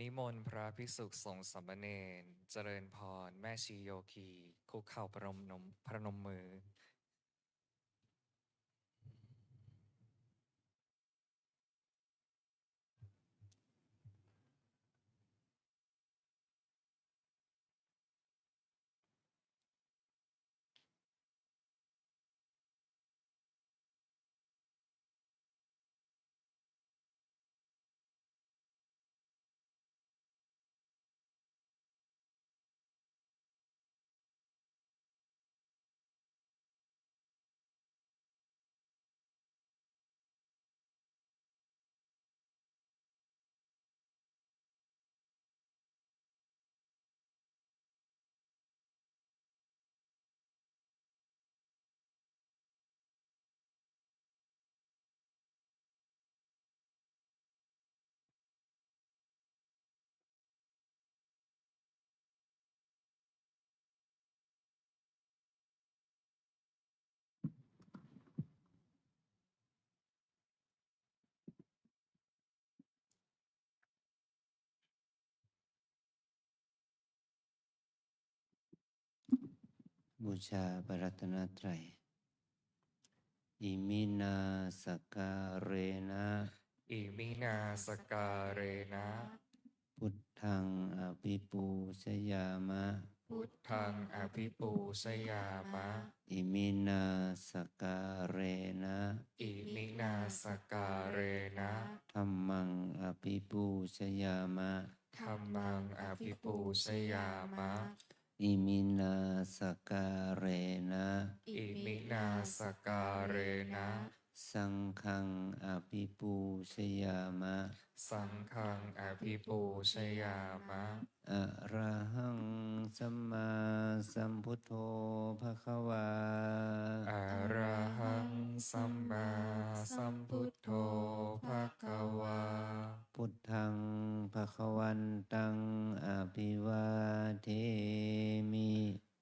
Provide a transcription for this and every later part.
นิมนต์พระภิกษุสงฆ์สามเณรเจริญพรแม่ชีโยคีคุกเข่าพนมมือบูชาพระรัตนตรัยอิมินาสการเรนะอิมินาสการเรนะพุทธังอภิปูชยามะพุทธังอภิปูชยามะอิมินาสการเรนะอิมินาสการเรนะธัมมังอภิปูชยามะธัมมังอภิปูชยามะอิมินาสการเรนะอิมินาสการเรนะสังฆังอภิปูชยามะสังฆังอภิปูชยามะอะระหังสัมมาสัมพุทโธภควาอะระหังสัมมาสัมพุทโธภะคะวาพุทธังภวันตังอภิวาเทมิ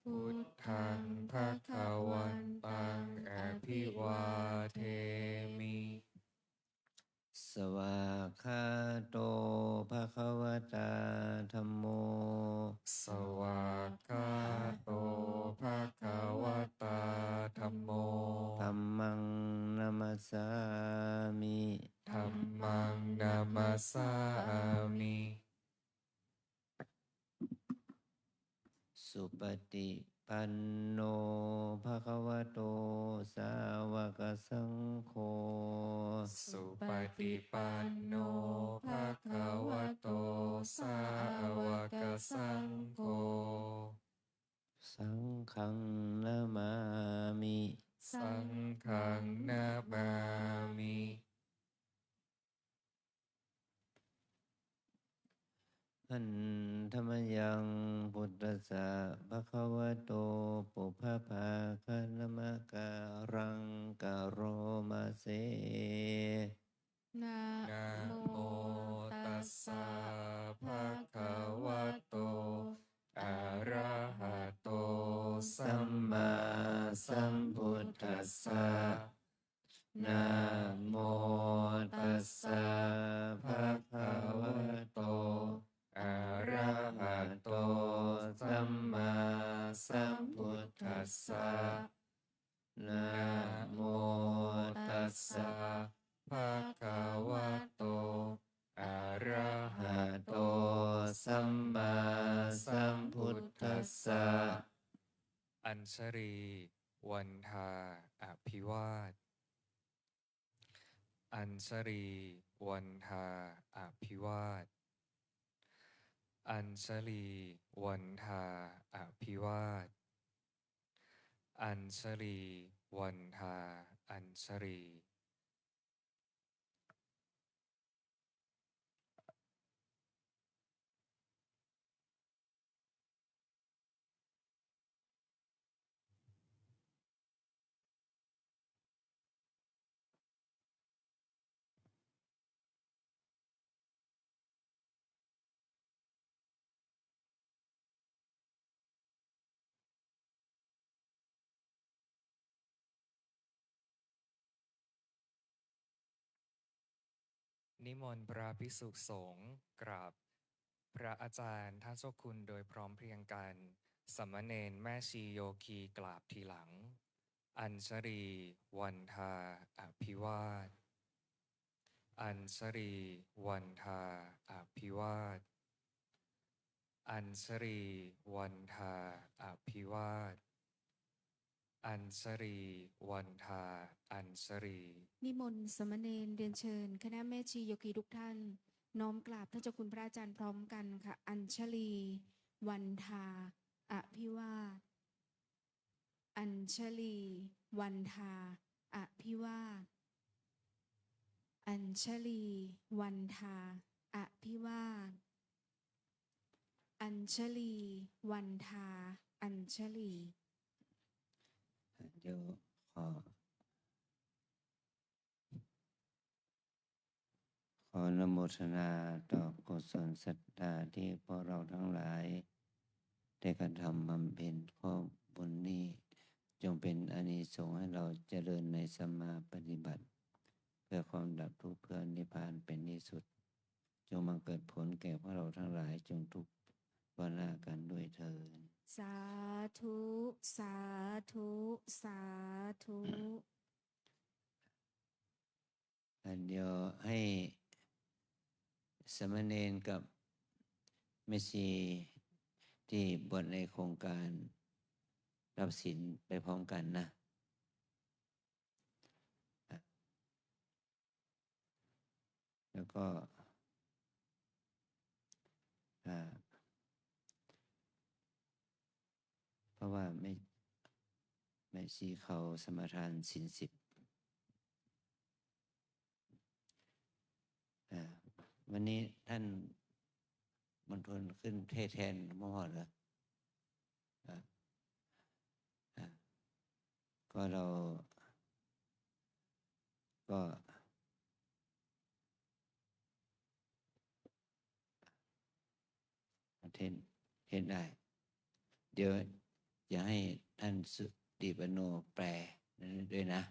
พุทธังภะคะวันตังอภิวาเทมิสวากขาโตภควตาธัมโมสวากขาโตภะคะวะตาธัมโมธัมมังนัมสสามิธัมมังนามัสสามิสุปฏิปันโนภควโตสาวกสังโฆสุปฏิปันโนภะคะวะโตสาวกสังโฆสังฆังนามามิ สังฆังนามามิอันธรรมยังพุทธัสสะภะคะวะโตปุพพภาคะนะมะการังกะโรมาเสนะนะโมโมตัตัสสสะสะภะภะคะ คะ วะ วะ โต โต อะระหะโตสั สั ม ม มา มา สั สั ม ม พุ พุ ท ท ธั ธั ส ส สะ สะนะโมตัสสะภะคะวะโตอะอะระ ระ หะ หะ โต โต สั สั ม ม มา มา สั สั ม ม พุ พุ ท ท ธั ธั ส ส สะ สะนะ นะ โม โม ตั ตั ส ส สะ สะภะคะวะโตอะระหะ หะ โต โต สั สั ม ม มา มา สั สั ม ม พุ พุ ท ท ธั ธั ส ส สะ สะ อัญชรีวันทาอภิวาทอัญชรีวันทาอภิวาทอัญชลีวันทาอภิวาทอัญชลีวันทาอัญชลีนิมนต์พระภิกษุสงฆ์กราบ พระอาจารย์ท่านเจ้าคุณโดยพร้อมเพรียงกันสามเณรแม่ชีโยคีกราบทีหลัง อัญชลีวันทาอภิวาทอัญชลีวันทาอภิวาทอัญชลีวันทาอภิวาทอัญชลีวันทาอัญชลี นิมนต์สามเณรเรียนเชิญคณะแม่ชีโยคีทุกท่าน น้อมกราบท่านเจ้าคุณพระอาจารย์พร้อมกันค่ะ อัญชลีวันทาอภิวาทอัญชลีวันทาอภิวาทอัญชลีวันทาอภิวาทอัญชลีวันทาอัญชลี เดี๋ยวขออนุโมทนาต่อกุศลศรัทธาที่พวกเราทั้งหลาย ได้กระทำบำเพ็ญข้อบุญนี้ จงเป็นอานิสงส์ให้เราเจริญในสัมมาปฏิบัติ เพื่อความดับทุกข์เพื่อนิพพานเป็นที่สุด จงมาเกิดผลแก่พวกเราทั้งหลายจงทุกวันหน้ากันด้วยเถิด สาธุ สาธุ สาธุ เดี๋ยวให้สามเณรกับแม่ชีที่บวชในโครงการรับศีลไปพร้อมกันนะแล้วก็เพราะว่าแม่ชีเขาสมาทานศีล10วันนี้ท่านมณฑลขึ้นเทศแทนหมอเหรอก็เราก็เทศได้ เดี๋ยวอย่าให้ท่านสุติปโนแปลด้วยนะ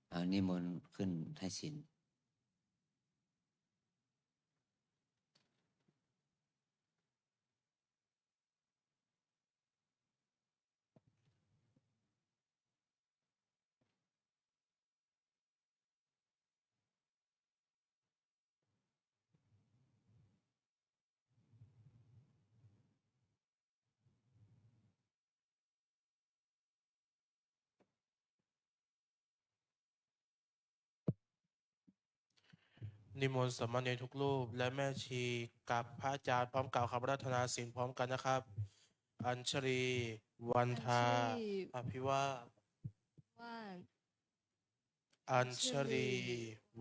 เอานิมนต์ขึ้นให้ศีลนิมนต์สามเณรทุกรูปและแม่ชีกับพระอาจารย์พร้อมกล่าวคำอาราธนาศีลพร้อมกันนะครับ อัญชลีวันทาอภิวาทอัญชลี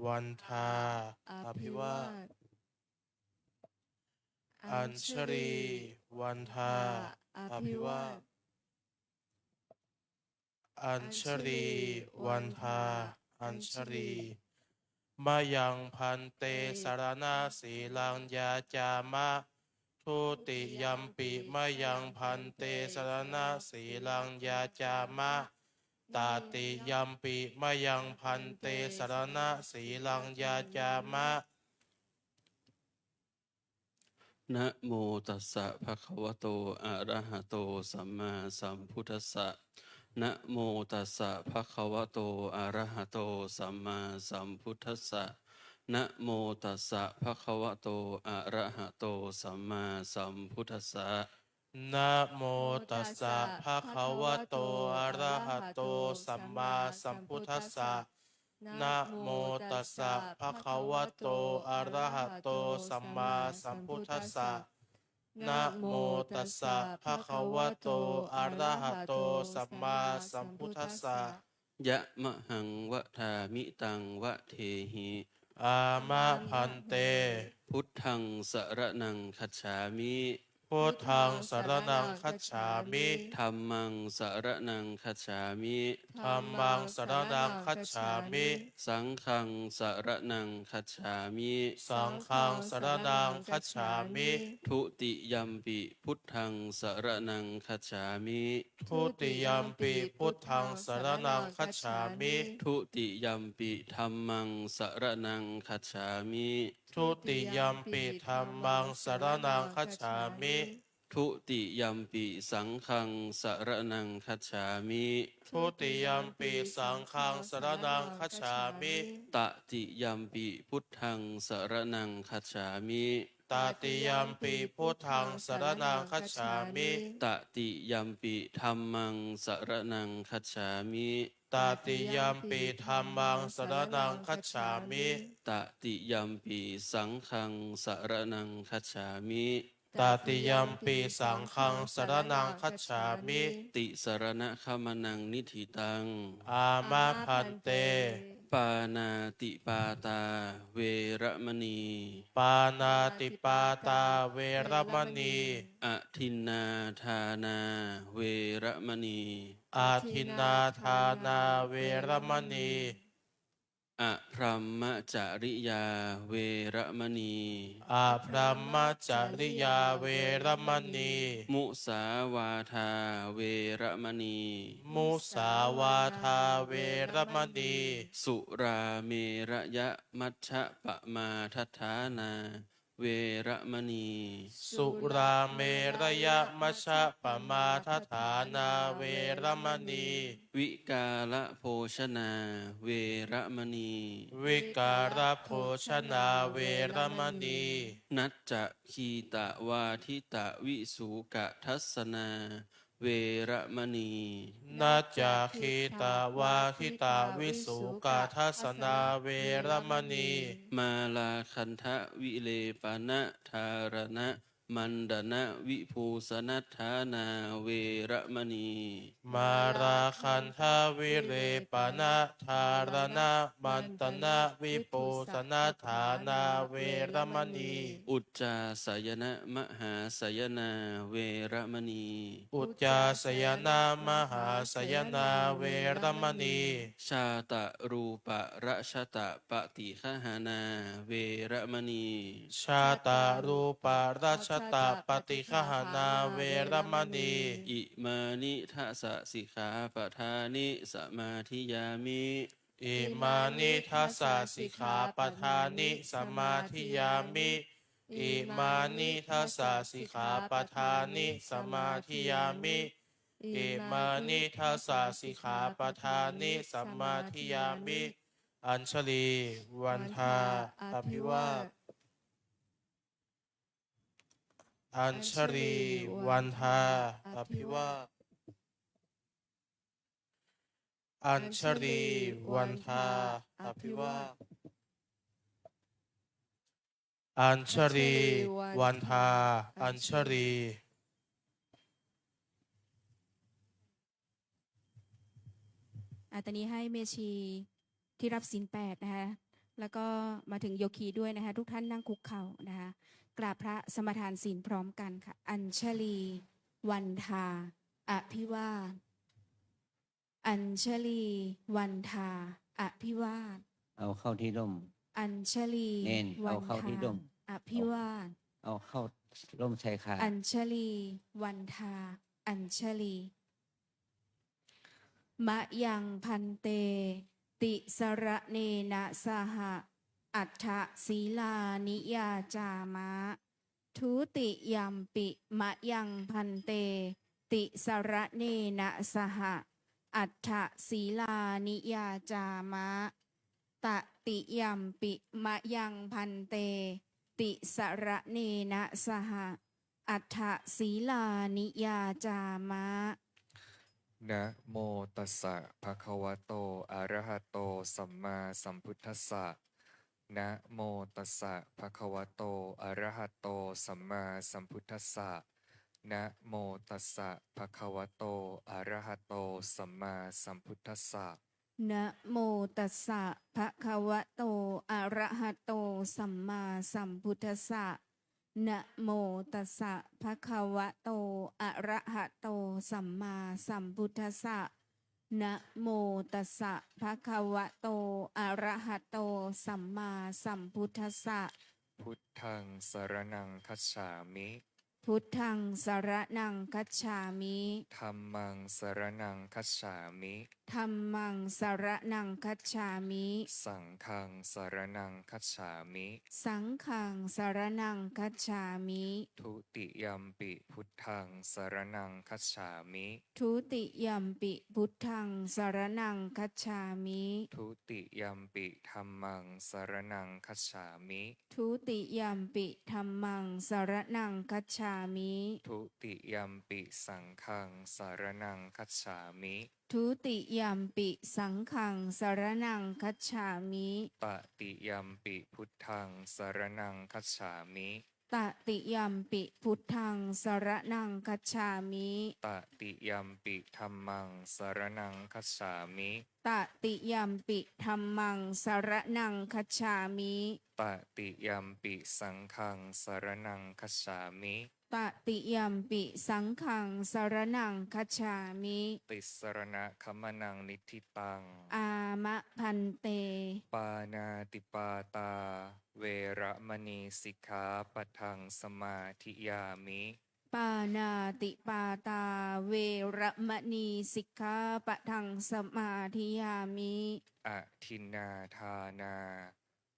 วันทาอภิวาทอัญชลีวันทาอภิวาทอัญชลีวันทาอัญชลีมายังพันเตสารนาสีลังยาจามะทุติยัมปิมายังพันเตสารนาสีลังยาจามะตาติยัมปิมายังพันเตสารนาสีลังยาจามะนะโมตัสสะภะคะวะโตอะระหะโตสัมมาสัมพุทธัสสะนะโมตัสสะภะคะวะโตอะระหะโตสัมมาสัมพุทธัสสะนะโมตัสสะภะคะวะโตอะระหะโตสัมมาสัมพุทธัสสะ นะโมตัสสะภะคะวะโตอะระหะโตสัมมาสัมพุทธัสสะนะโมตัสสะภะคะวะโตอะระหะโตสัมมาสัมพุทธัสสะนะโมตัสสะภะคะวะโตอะระหะโตสัมมาสัมพุทธัสสะยะมะหังวะทามิตังวะเทหิ อามะพันเต พุทธังสรณังคัจฉามิ พุทธังสรณังคัจฉามิ ธัมมังสรณังคัจฉามิ ธัมมังสรณังคัจฉามิ สังฆังสรณังคัจฉามิ สังฆังสรณังคัจฉามิ ทุติยัมปิพุทธังสรณังคัจฉามิ ทุติยัมปิพุทธังสรณังคัจฉามิ ทุติยัมปิธัมมังสรณังคัจฉามิ ทุติยัมปิธัมมังสรณังคัจฉามิ ทุติยัมปิสังฆังสรณังคัจฉามิ ทุติยัมปิสังฆังสรณังคัจฉามิ ตติยัมปิพุทธังสรณังคัจฉามิ ตติยัมปิพุทธังสรณังคัจฉามิ ตติยัมปิธัมมังสรณังคัจฉามิ ตติยัมปิธัมมังสรณังคัจฉามิ ตติยัมปิสังฆังสรณังคัจฉามิ ตติยัมปิสังฆังสรณังคัจฉามิ ติสรณคมนังนิธิตัง อามาพันเต ปานาติปาตาเวระมณี ปานาติปาตาเวรมณี อทินนาทานาเวระมณี อาทินนาทานาเวรมณี อพรหมจริยาเวระมณี อาพรหมจริยาเวรมณี มุสาวาทาเวระมณี มุสาวาทาเวรมณี สุราเมระยะมัชฌะปะมาทัฏฐานาเวระมณี สุราเมรยะมัชฌะปมาทฐานาเวรมณี วิกาละโภชนาเวระมณี วิการโภชนาเวรมณี นัจจะคีตะวาทิตะวิสุกะทัสสนาเวระมณี นาจาคีตาวาทิตาวิสุกาทัสนาเวรมณี มาลาคันทะวิเลปนะธารณะมันดนะวิภูสนัฏฐานาเวระมณี มาราคันทาวิเรปนะธารณะมันตนะวิปูสนาฐานาเวรมณี อุจจาสยนะมหาสยนาเวระมณี อุจจาสยนามหาสยนาเวรมณี ชาตะรูปะระชตะปฏิคหานาเวระมณี ชาตารูปาราชตาปฏิคหานาเวรมณี อิมานิทัสสะสิกขาปทานิสมาธิยามิ อิมานิทัสสะสิกขาปทานิสมาธิยามิ อิมานิทัสสะสิกขาปทานิสมาธิยามิ อิมานิทัสสะสิกขาปทานิสมาธิยามิ อัญชลี วันทา อภิวาท อัญชลี วันทา อภิวาท อัญชลี วันทา อภิวาท อัญชลี วันทา อัญชลี ตอนนี้ให้เมชีที่รับศีล8นะคะแล้วก็มาถึงโยคีด้วยนะคะทุกท่านนั่งคุกเข่านะคะกราบพระสมทานศีลพร้อมกันค่ะอัญชลี วันทา อภิวาท อัญชลี วันทา อภิวาท เอาเข้าที่ร่ม อัญชลี เน้น วั เอาเข้าที่ร่ม อภิวาท เอาเข้าร่มชายคา อัญชลี วันทา อัญชลี มะยังพันเต ติสระเนนะสหะอัฏฐศีลานิยาจามะ ทุติยัมปิมะยังพันเต ติสระเนนะสหะอัฏฐศีลานิยาจามะ ตติยัมปิมะยังพันเต ติสระเนนะสหะอัฏฐศีลานิยาจามะ นะโมตัสสะภะคะวะโตอะระหะโตสัมมาสัมพุทธัสสะนะโมตัสสะภะคะวะโตอะระหะโตสัมมาสัมพุทธัสสะนะโมตัสสะภะคะวะโตอะระหะโตสัมมาสัมพุทธัสสะ นะโมตัสสะภะคะวะโตอะระหะโตสัมมาสัมพุทธัสสะ นะโมตัสสะภะคะวะโตอะระหะโตสัมมาสัมพุทธัสสะนะโมตัสสะภะคะวะโตอะระหะโตสัมมาสัมพุทธัสสะ พุทธังสรณังคัจฉามิ พุทธังสรณังคัจฉามิ ธัมมังสรณังคัจฉามิ ธัมมังสรณังคัจฉามิ สังฆังสรณังคัจฉามิ สังฆังสรณังคัจฉามิ ทุติยัมปิพุทธังสรณังคัจฉามิ ทุติยัมปิพุทธังสรณังคัจฉามิ ทุติยัมปิธัมมังสรณังคัจฉามิ ทุติยัมปิธัมมังสรณังคัจฉามิ ทุติยัมปิสังฆังสรณังคัจฉามิ ทุติยัมปิสังฆังสรณังคัจฉามิ ตติยัมปิพุทธังสรณังคัจฉามิ ตติยัมปิพุทธังสรณังคัจฉามิ ตติยัมปิธัมมังสรณังคัจฉามิ ตติยัมปิธัมมังสรณังคัจฉามิ ตติยัมปิสังฆังสรณังคัจฉามิ ตติยัมปิสังฆังสรณังคัจฉามิ ติสรณะคัมนังนิทิตัง อามะพันเต ปานาติปาตา เวระมณีสิกขาปะทังสมาธิยามิ ปานาติปาตาเวระมณีสิกขาปะทังสมาธิยามิ อทินนาทานา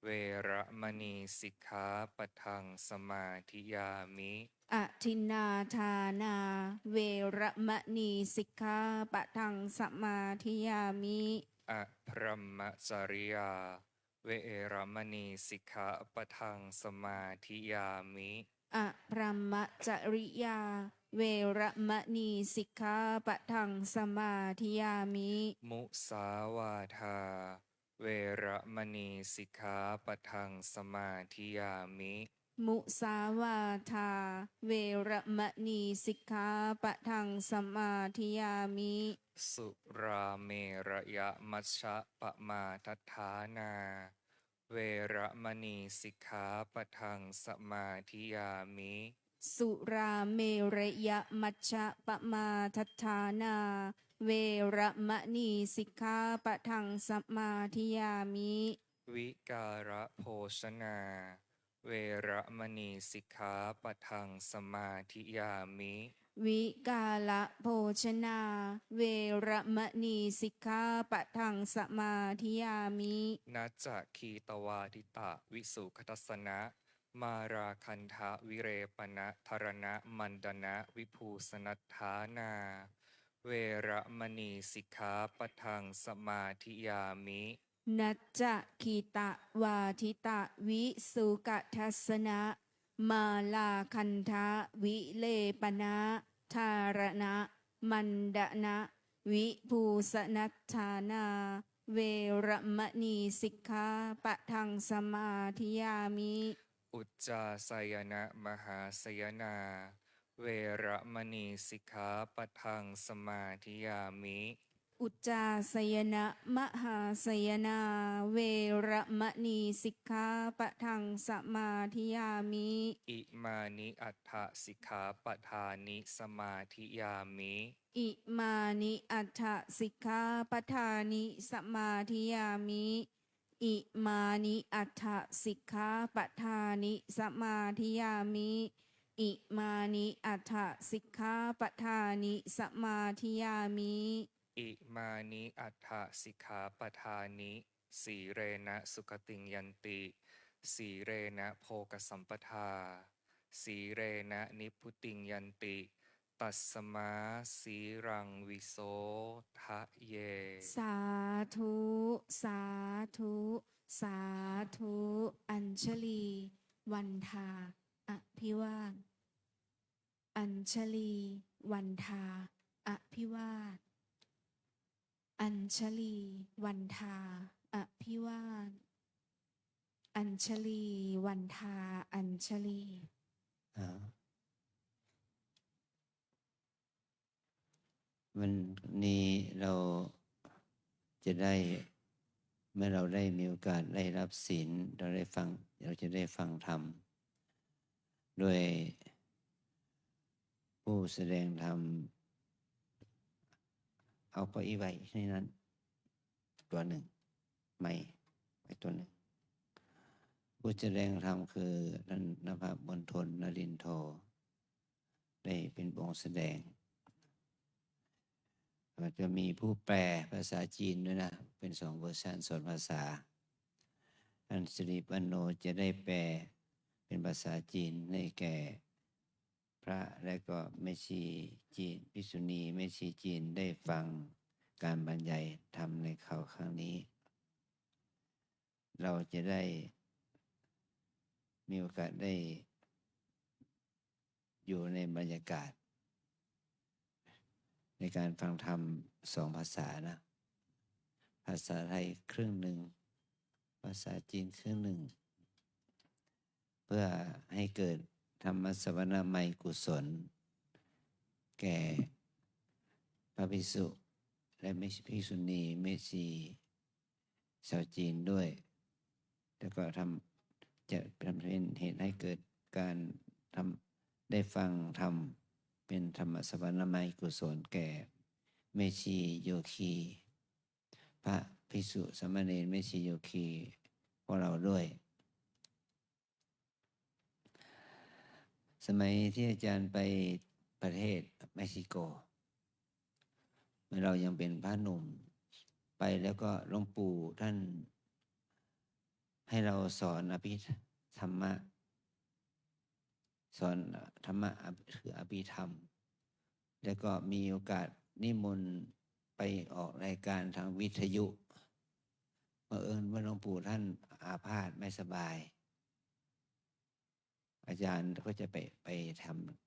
เวระมณีสิกขาปะทังสมาธิยามิ อทินนาทานา เวระมณีสิกขาปะทังสมาธิยามิ อพรหมจริยา เวระมณีสิกขาปะทังสมาธิยามิ อะพรหมจริยา เวระมณีสิกขาปะทังสมาธิยามิ มุสาวาทา เวระมณีสิกขาปะทังสมาธิยามิ มุสาวาทา เวระมณีสิกขาปะทังสมาธิยามิ สุราเมระยะมัชฌะปะมาทัฏฐานา เวระมณีสิกขาปะทังสมาธิยามิ สุราเมระยะมัชฌะปะมาทัฏฐานา เวระมณีสิกขาปะทังสมาธิยามิ วิการะโภชนา เวระมณีสิกขาปะทังสมาธิยามิ วิกาละโภชนา เวระมณีสิกขาปะทังสมาธิยามิ นัจจคีตวาทิตะวิสุขทัสสนะ มาราคันทะวิเรปณะธรณะมันดนะวิภูสนัฏฐานา เวระมณีสิกขาปะทังสมาธิยามิ นัจจะคีตะวาทิตะวิสุกทัสสนะ มาลาคันทะวิเลปนะธารณะมันดนะวิภูสนัฏฐานา เวระมณีสิกขาปะทังสมาธิยามิ อุจจาสยนะมหาสยนา เวระมณีสิกขาปะทังสมาธิยามิ อุจจาสยนะมหาสยนา เวระมณีสิกขาปะทังสมาธิยามิ อิมานิอัฏฐสิกขาปทานิสมาธิยามิ อิมานิอัฏฐสิกขาปทานิสมาธิยามิ อิมานิอัฏฐสิกขาปทานิสมาธิยามิ อิมานิอัฏฐสิกขาปทานิสมาธิยามิ อิมานิอัฏฐสิกขาปทานิสีเรนะสุขติงยันติ สีเรนะโภกสัมปทา สีเรนะนิพพุติงยันติ ตัสสมาสีรังวิโสทะเย สาธุ สาธุ สาธุ อัญชลี วันทา อภิวาทอัญชลี วันทา อภิวาทอัญชลี วันทา อภิวาทอัญชลี วันทา อัญชลี อ่าวันนี้เราจะได้เมื่อเราได้มีโอกาสได้รับศีลเราจะได้ฟังธรรม ด้วยผู้แสดงธรรมเอาเก้าอี้ไว้ในนั้นตัวหนึ่งไม่ไว้ตัวหนึ่งผู้แสดงธรรมคือท่านนภมณฑลนรินทร์โทได้เป็นองค์แสดงมันจะมีผู้แปลภาษาจีนด้วยนะเป็น2 เวอร์ชัน2 ภาษาท่านสิริปันโนจะได้แปลเป็นภาษาจีนให้แก่พระและก็แม่ชีจีนภิกษุณีแม่ชีจีนได้ฟังการบรรยายธรรมในครั้งนี้เราจะได้มีโอกาสได้อยู่ในบรรยากาศในการฟังธรรม2 ภาษานะภาษาไทยครึ่งหนึ่งภาษาจีนครึ่งหนึ่งเพื่อให้เกิดธรรมสวนามัยกุศลแก่พระภิกษุและแม่ชีภิกษุณีแม่ชีชาวจีนด้วยแล้วก็จะเป็นเหตุให้เกิดการได้ฟังธรรมเป็นธรรมสวนามัยกุศลแก่แม่ชีโยคีพระภิกษุสามเณรแม่ชีโยคีพวกเราด้วยสมัยที่อาจารย์ไปประเทศเม็กซิโกเมื่อเรายังเป็นพระหนุ่มไปแล้วก็หลวงปู่ท่านให้เราสอนอภิธรรมะสอนธรรมะคืออภิธรรมแล้วก็มีโอกาสนิมนต์ไปออกรายการทางวิทยุบังเอิญว่าหลวงปู่ท่านอาพาธไม่สบายอาจารย์ก็จะไปท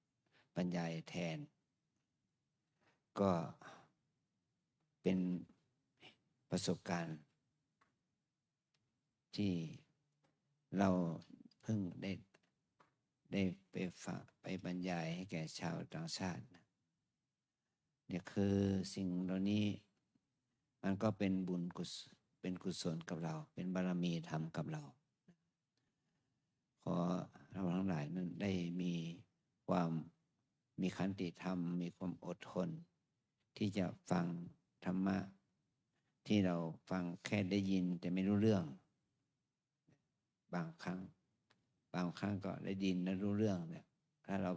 ำบรรยายแทนก็เป็นประสบการณ์ที่เราเพิ่งได้ไปบรรยายให้แก่ชาวต่างชาติเนี่ยคือสิ่งเหล่านี้มันก็เป็นบุญเป็นกุศลกับเราเป็นบารมีธรรมกับเราขอเราทั้งหลายนั้นได้มีขันติธรรมมีความอดทนที่จะฟังธรรมะที่เราฟังแค่ได้ยินแต่ไม่รู้เรื่องบางครั้งก็ได้ยินและรู้เรื่องเนี่ยถ้าเรา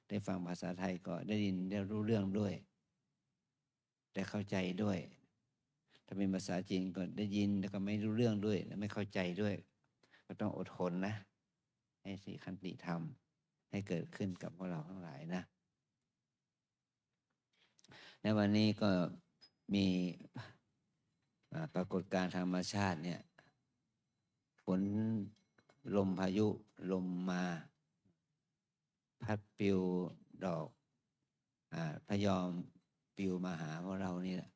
ได้ฟังภาษาไทยก็ได้ยินได้รู้เรื่องด้วยได้เข้าใจด้วยถ้าเป็นภาษาจีนก็ได้ยินแล้วก็ไม่รู้เรื่องด้วยและไม่เข้าใจด้วยก็ต้องอดทนนะให้สีขันติธรรมให้เกิดขึ้นกับพวกเราทั้งหลายนะในวันนี้ก็มีปรากฏการณ์ธรรมชาติเนี่ยฝนลมพายุลมมาพัดปลิวดอกพยอมปลิวมาหาพวกเรานี่แหละ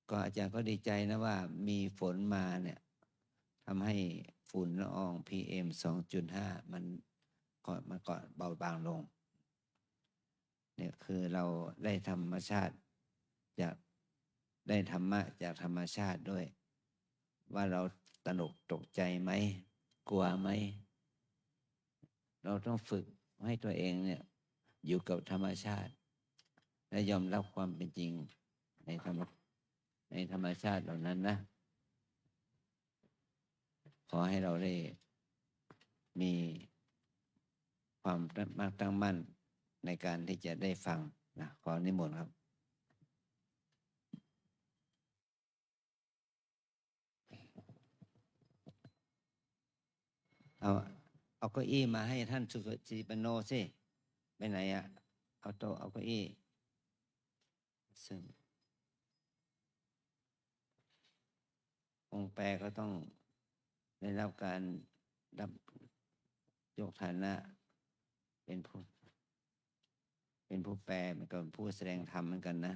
ก็อาจารย์ก็ดีใจนะว่ามีฝนมาเนี่ยทำให้ฝุ่นละออง PM 2.5 มันก็เบาบางลงเนี่ยคือเราได้ธรรมชาติได้ธรรมะจากธรรมชาติด้วยว่าเราตระหนกตกใจไหมกลัวไหมเราต้องฝึกให้ตัวเองเนี่ยอยู่กับธรรมชาติและยอมรับความเป็นจริงในธรรมชาติเหล่านั้นนะขอให้เราได้มีความตั้งมั่นในการที่จะได้ฟังนะขอนิมนต์ครับเอาเก้าอี้มาให้ท่านสุจิปโนสิไปไหนอ่ะเอาโต๊ะเอาเก้าอี้ซึ่งองค์แปรก็ต้องได้รับการยกฐานะเป็นผู้แปลเหมือนกับผู้แสดงธรรมเหมือนกันนะ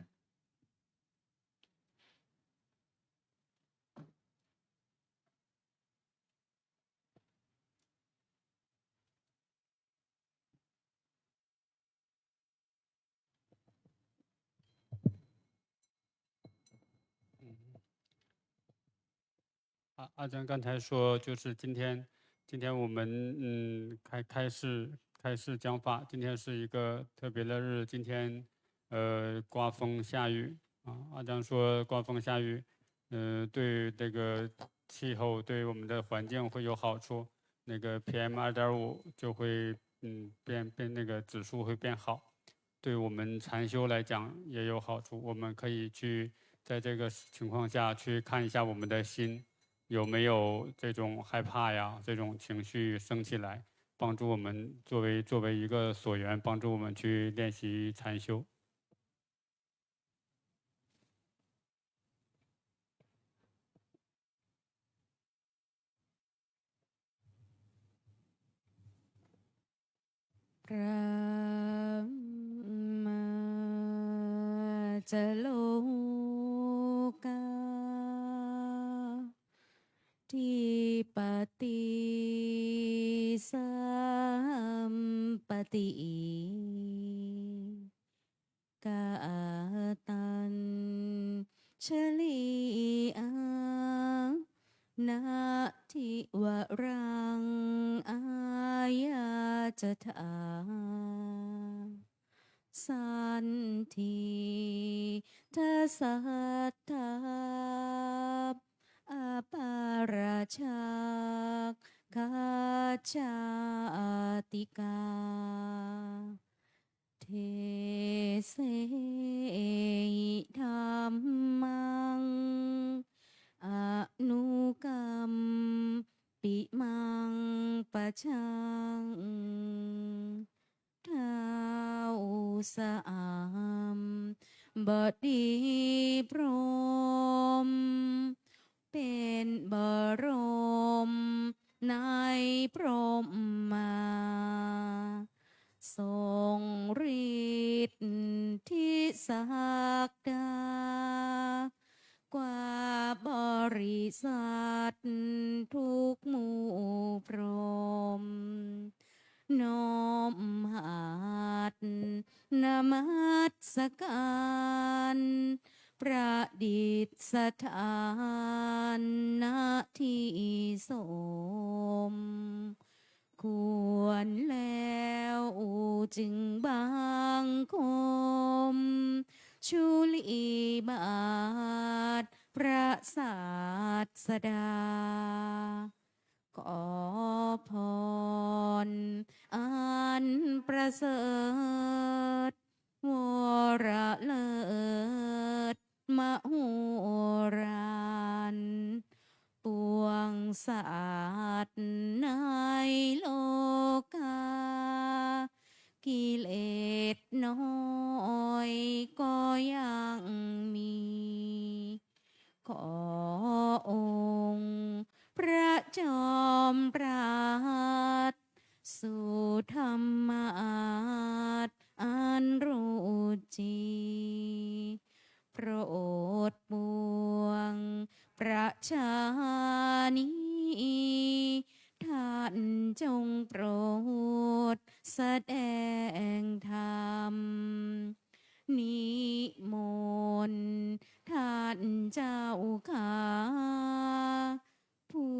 阿江刚才说，就是今天今天我们开示讲法，今天是一个特别的日，今天刮风下雨啊，阿张说刮风下雨，对这个气候对我们的环境会有好处，那个 PM2.5就会变那个指数会变好，对我们禅修来讲也有好处，我们可以去在这个情况下去看一下我们的心。有没有这种害怕呀，这种情绪升起来，帮助我们作为一个所缘，帮助我们去练习禅修。พระมาจะโลกาที่ปฏิสัมปติกาตันชลีอานาทิวรังอายาจะทาสันทีทัสสัทธาอาปาราชากขจาติกาเทเสธรรมังอนุกรรมปิมังปะชังท้าวสามบดีพรหมเป็นบรมในพรหมมาทรงฤทธิ์ที่ศักดากว่าบริษัททุกหมู่พรหมน้อมหัดนมัสการประดิษฐานณที่สมควรแล้วจึงบังคมชุลีบาทพระศาสดาขอพรอันประเสริฐวรเลิศมโหฬารปวงสัตว์ในโลกากิเลสน้อยก็ยังมีขอองค์พระจอมปราดสู่ธรรมาสอันรู้จริงโปรดปวงประชานีท่านจงโปรดแสดงธรรมนิมนต์ท่านเจ้าขาผู้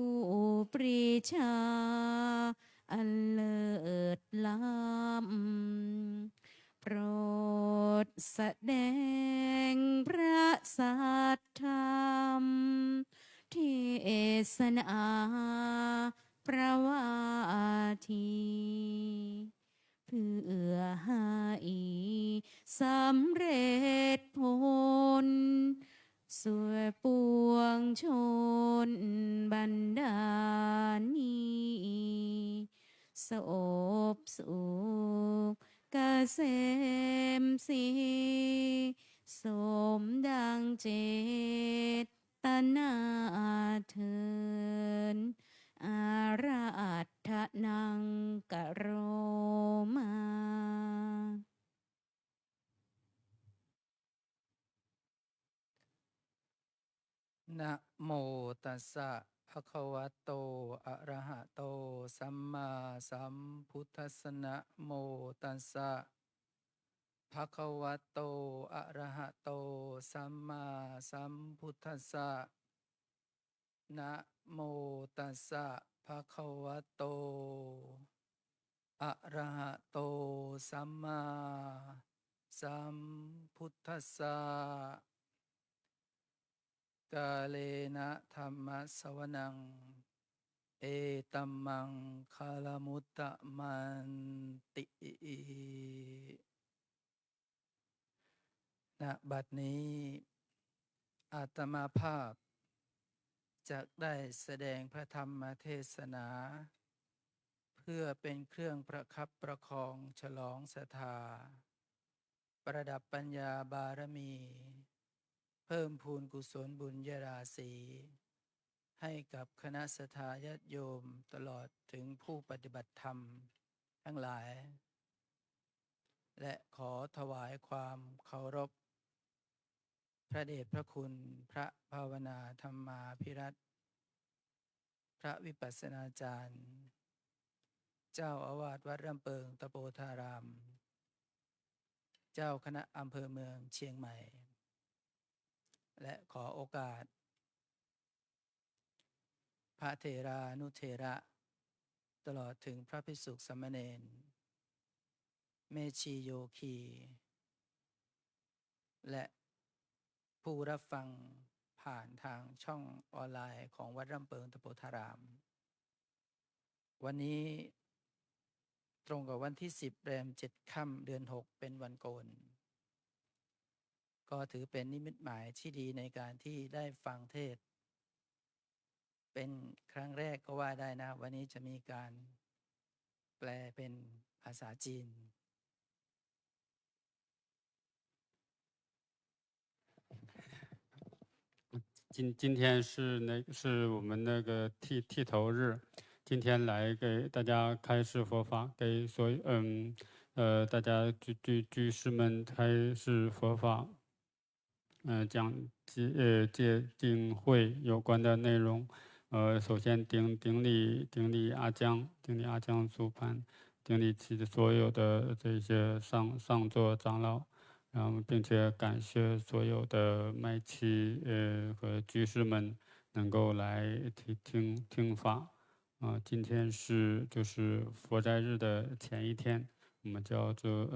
ปรีชาอันเลิศล้ำโปรดแสดงพระสัทธรรมเทศนาประวาทีเพื่อให้สำเร็จผลส่วนปวงชนบรรดานี้สบสุขเกษมสีสมดังเจตนาเถินอาราธนังกะโรมา นะโมตัสสะภะคะวะโตอะระหะโตสัมมาสัมพุทธัสสะนะโมตัสสะภะคะวะโตอะระหะโตสัมมาสัมพุทธัสสะนะโมตัสสะ ภะคะวะโตอะระหะโตสัมมาสัมพุทธัสสะกาเลนะธัมมัสสวนังเอตัมมังคาลมุตตะมันติณบัดนี้อาตมาภาพจะได้แสดงพระธรรมเทศนา เพื่อเป็นเครื่องประคับประคองฉลองศรัทธา ประดับปัญญาบารมี เพิ่มพูนกุศลบุญญาราศี ให้กับคณะสัทธาญาติโยมตลอดถึงผู้ปฏิบัติธรรมทั้งหลาย และขอถวายความเคารพ พระเดชพระคุณพระภาวนาธรรมาภิรัตน์พระวิปัสสนาจารย์ เจ้าอาวาสวัดรำเปิงตะโปธาราม เจ้าคณะอำเภอเมืองเชียงใหม่ และขอโอกาส พระเถรานุเถระ ตลอดถึงพระภิกษุสามเณรเมชีโยคี และผู้รับฟังผ่านทางช่องออนไลน์ของวัดรำเปิงตะโปธาราม วันนี้ตรงกับวันที่ 10 แรม 7 ค่ำเดือน 6 เป็นวันโกน ก็ถือเป็นนิมิตหมายที่ดีในการที่ได้ฟังเทศน์เป็นครั้งแรกก็ว่าได้นะ วันนี้จะมีการแปลเป็นภาษาจีน今天是我们那个剃头日，今天来给大家开示佛法，给大家居士们开示佛法，讲戒定慧有关的内容。首先顶礼阿江主办，顶礼其所有的这些上座长老。然后，并且感谢所有的麦期和居士们能够来听法。今天就是佛斋日的前一天，我们叫做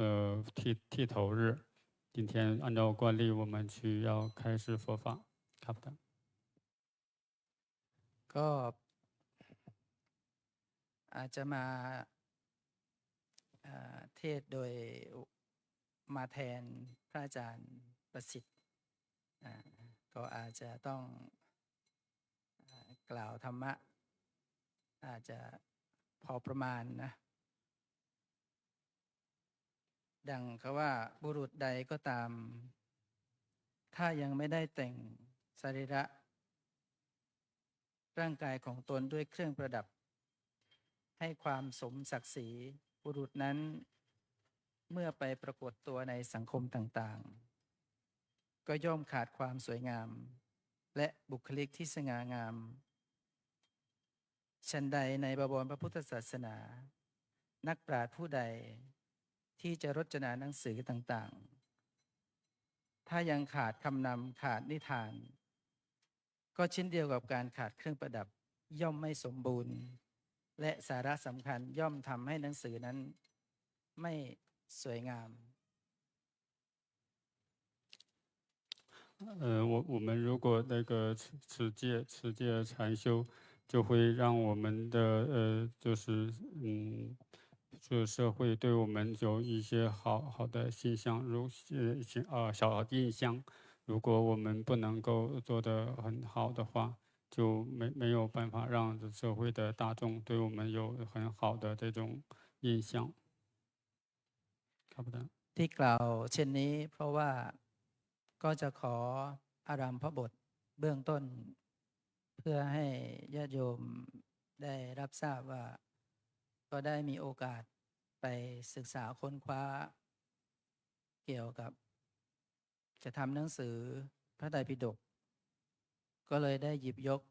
剃头日。今天按照惯例，我们要开示佛法。ครับ ก็อาจจะมาเทศโดยมาแทนพระอาจารย์ประสิทธิ์ก็อาจจะต้องกล่าวธรรมะอาจจะพอประมาณนะดังเขาว่าบุรุษใดก็ตามถ้ายังไม่ได้แต่งสรีระร่างกายของตนด้วยเครื่องประดับให้ความสมศักดิ์ศรีบุรุษนั้นเมื่อไปปรากฏตัวในสังคมต่างๆก็ย่อมขาดความสวยงามและบุคลิกที่สง่างามฉันใดในบวรพระพุทธศาสนานักปราชญ์ผู้ใดที่จะรจนาหนังสือต่างๆถ้ายังขาดคำนำขาดนิทานก็เช่นเดียวกับการขาดเครื่องประดับย่อมไม่สมบูรณ์และสาระสำคัญย่อมทำให้หนังสือนั้นไม่สวยงาม我们如果那个持戒禅修，就会让我们的就是这个社会对我们有一些好的现象，小的印象。如果我们不能够做得很好的话，就没有办法让社会的大众对我们有很好的这种印象。ที่กล่าวเช่นนี้เพราะว่าก็จะขออารัมภบทเบื้องต้นเพื่อให้ญาติโยมได้รับทราบว่าก็ได้มีโอกาสไปศึกษาค้นคว้าเกี่ยวกับจะทำหนังสือพระไตรปิฎกก็เลยได้หยิบยก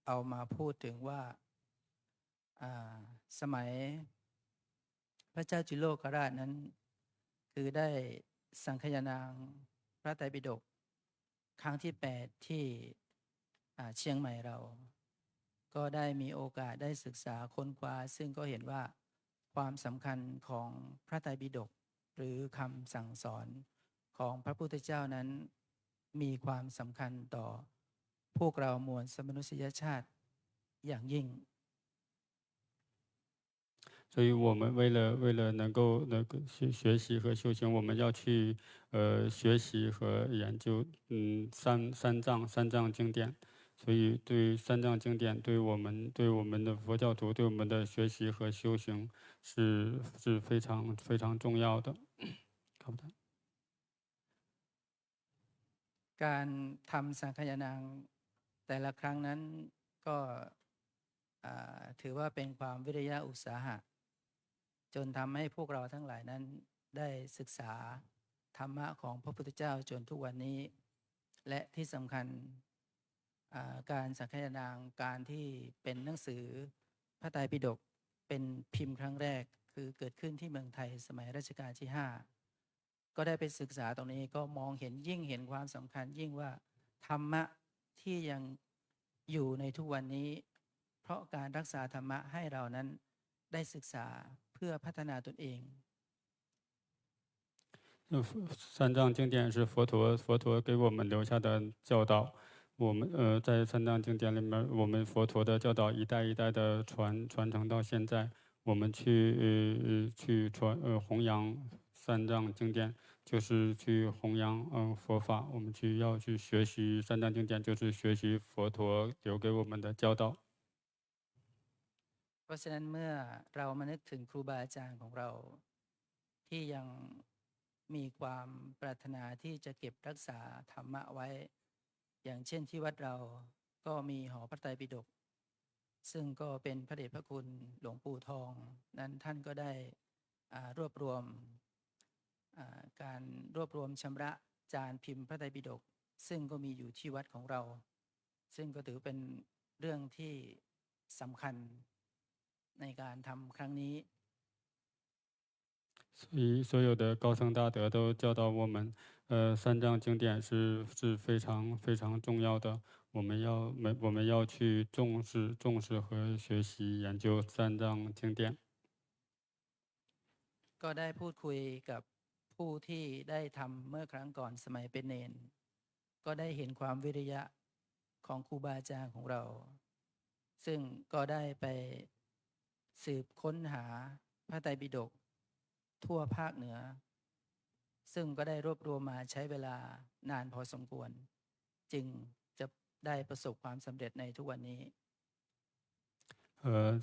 เอามาพูดถึงว่าสมัยพระเจ้าจุโลกราชนั้นคือได้สังคายนางพระไตรปิฎกครั้งที่ 8ที่เชียงใหม่เรา ก็ได้มีโอกาสได้ศึกษาค้นคว้าซึ่งก็เห็นว่าความสำคัญของพระไตรปิฎกหรือคำสั่งสอนของพระพุทธเจ้านั้นมีความสำคัญต่อพวกเรามวลมนุษยชาติอย่างยิ่ง所以我们为了能够学习和修行，我们要去学习和研究三藏经典。所以对三藏经典对我们的佛教徒对我们的学习和修行是非常非常重要的。好的。การทำสังฆยานางแต่ละครั้งนั้นก็ถือว่าเป็นความวิริยะอุตสาหะจนทำให้พวกเราทั้งหลายนั้นได้ศึกษาธรรมะของพระพุทธเจ้าจนทุกวันนี้และที่สำคัญการสังฆยานางการที่เป็นหนังสือพระไตรปิฎกเป็นพิมพ์ครั้งแรกคือเกิดขึ้นที่เมืองไทยสมัยรัชกาลที่5ก็ได้ไปศึกษาตรงนี้ก็มองเห็นยิ่งเห็นความสำคัญยิ่งว่าธรรมะที่ยังอยู่ในทุกวันนี้เพราะการรักษาธรรมะให้เรานั้นได้ศึกษาเพื่อพัฒนาตนเอง三藏经典是佛陀给我们留下的教导。我们在三藏经典里面，我们佛陀的教导一代一代的传承到现在。我们去弘扬三藏经典，就是去弘扬佛法。我们要去学习三藏经典，就是学习佛陀留给我们的教导。เพราะฉะนั้นเมื่อเรามานึกถึงครูบาอาจารย์ของเราที่ยังมีความปรารถนาที่จะเก็บรักษาธรรมะไว้อย่างเช่นที่วัดเราก็มีหอพระไตรปิฎกซึ่งก็เป็นพระเดชพระคุณหลวงปู่ทองนั้นท่านก็ได้รวบรวมการรวบรวมชำระจานพิมพ์พระไตรปิฎกซึ่งก็มีอยู่ที่วัดของเราซึ่งก็ถือเป็นเรื่องที่สำคัญในการทำครั้งนี้所有的高僧大德都教导我们，三藏经典是非常非常重要的。我们要去重视和学习研究三藏经典。ก็ได้พูดคุยกับผู้ที่ได้ทำเมื่อครั้งก่อนสมัยเป็นเนนก็ได้เห็นความวิริยะของครูบาอาจารย์ของเราซึ่งก็ได้ไปสืบค้นหาพระไตรปิฎกทั่วภาคเหนือซึ่งก็ได้รวบรวมมาใช้เวลานานพอสมควรจึงจะได้ประสบความสำเร็จในทุกวันนี้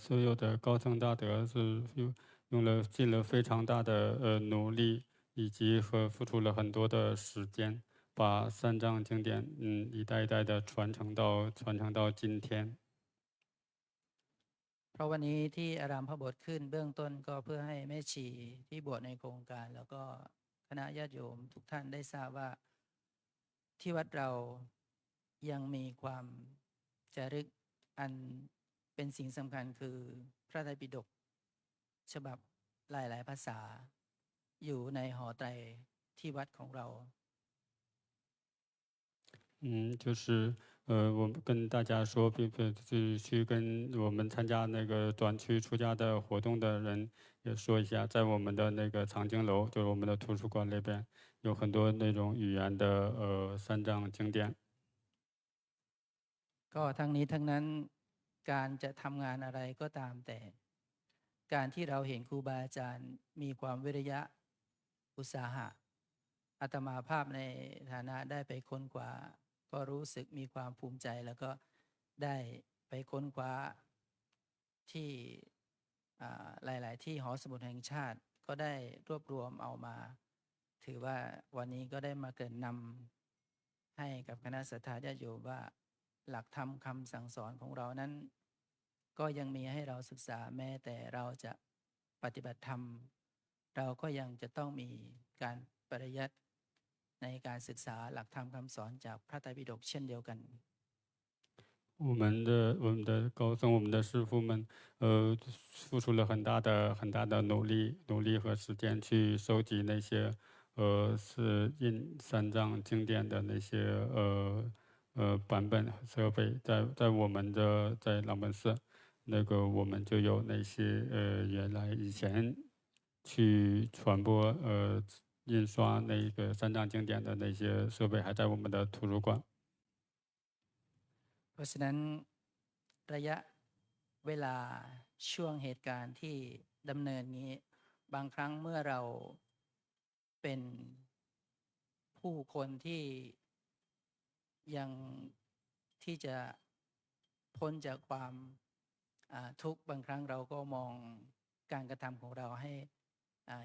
所有的高僧大德是尽了非常大的努力，以及付出了很多的时间，把三藏经典一代一代的传承到今天。เพราะวันนี้ที่อารามพระโบสถ์ขึ้นเบื้องต้นก็เพื่อให้แม่ชีที่บวชในโครงการแล้วก็คณะญาติโยมทุกท่านได้ทราบว่าที่วัดเรายังมีความจารึกอันเป็นสิ่งสำคัญคือพระไตรปิฎกฉบับหลายๆภาษาอยู่ในหอไตรที่วัดของเรา就是我们跟大家说，去跟我们参加那个短区出家的活动的人也说一下，在我们的那个藏经楼，就是我们的图书馆那边，有很多那种语言的三藏经典。ก็ทั้งนี้ทั้งนั้นการจะทำงานอะไรก็ตามแต่การที่เราเห็นครูบาอาจารย์มีความวิริยะอุตสาหะอาตมาภาพในฐานะได้ไปค้นคว้าก็รู้สึกมีความภูมิใจแล้วก็ได้ไปค้นคว้าที่หลายๆที่หอสมุดแห่งชาติก็ได้รวบรวมเอามาถือว่าวันนี้ก็ได้มาเกริ่นนำให้กับคณะศรัทธาญาติโยมว่าหลักธรรมคำสั่งสอนของเรานั้นก็ยังมีให้เราศึกษาแม้แต่เราจะปฏิบัติธรรมเราก็ยังจะต้องมีการปริยัติในการศึกษาหลักธรรมคำสอนจากพระไตรปิฎกเช่นเดียวกัน我们的高僧，我们的师父们，付出了很大的努力和时间去收集那些印三藏经典的那些版本设备，在我们的在朗本寺，我们就有那些原来以前去传播印刷三藏经典的那些设备还在我们的图书馆。เพราะฉะนั้นระยะเวลาช่วงเหตุการณ์ที่ดำเนินนี้บางครั้งเมื่อเราเป็นผู้คนที่ยังที่จะพ้นจากความทุกข์บางครั้งเราก็มองการกระทำของเราให้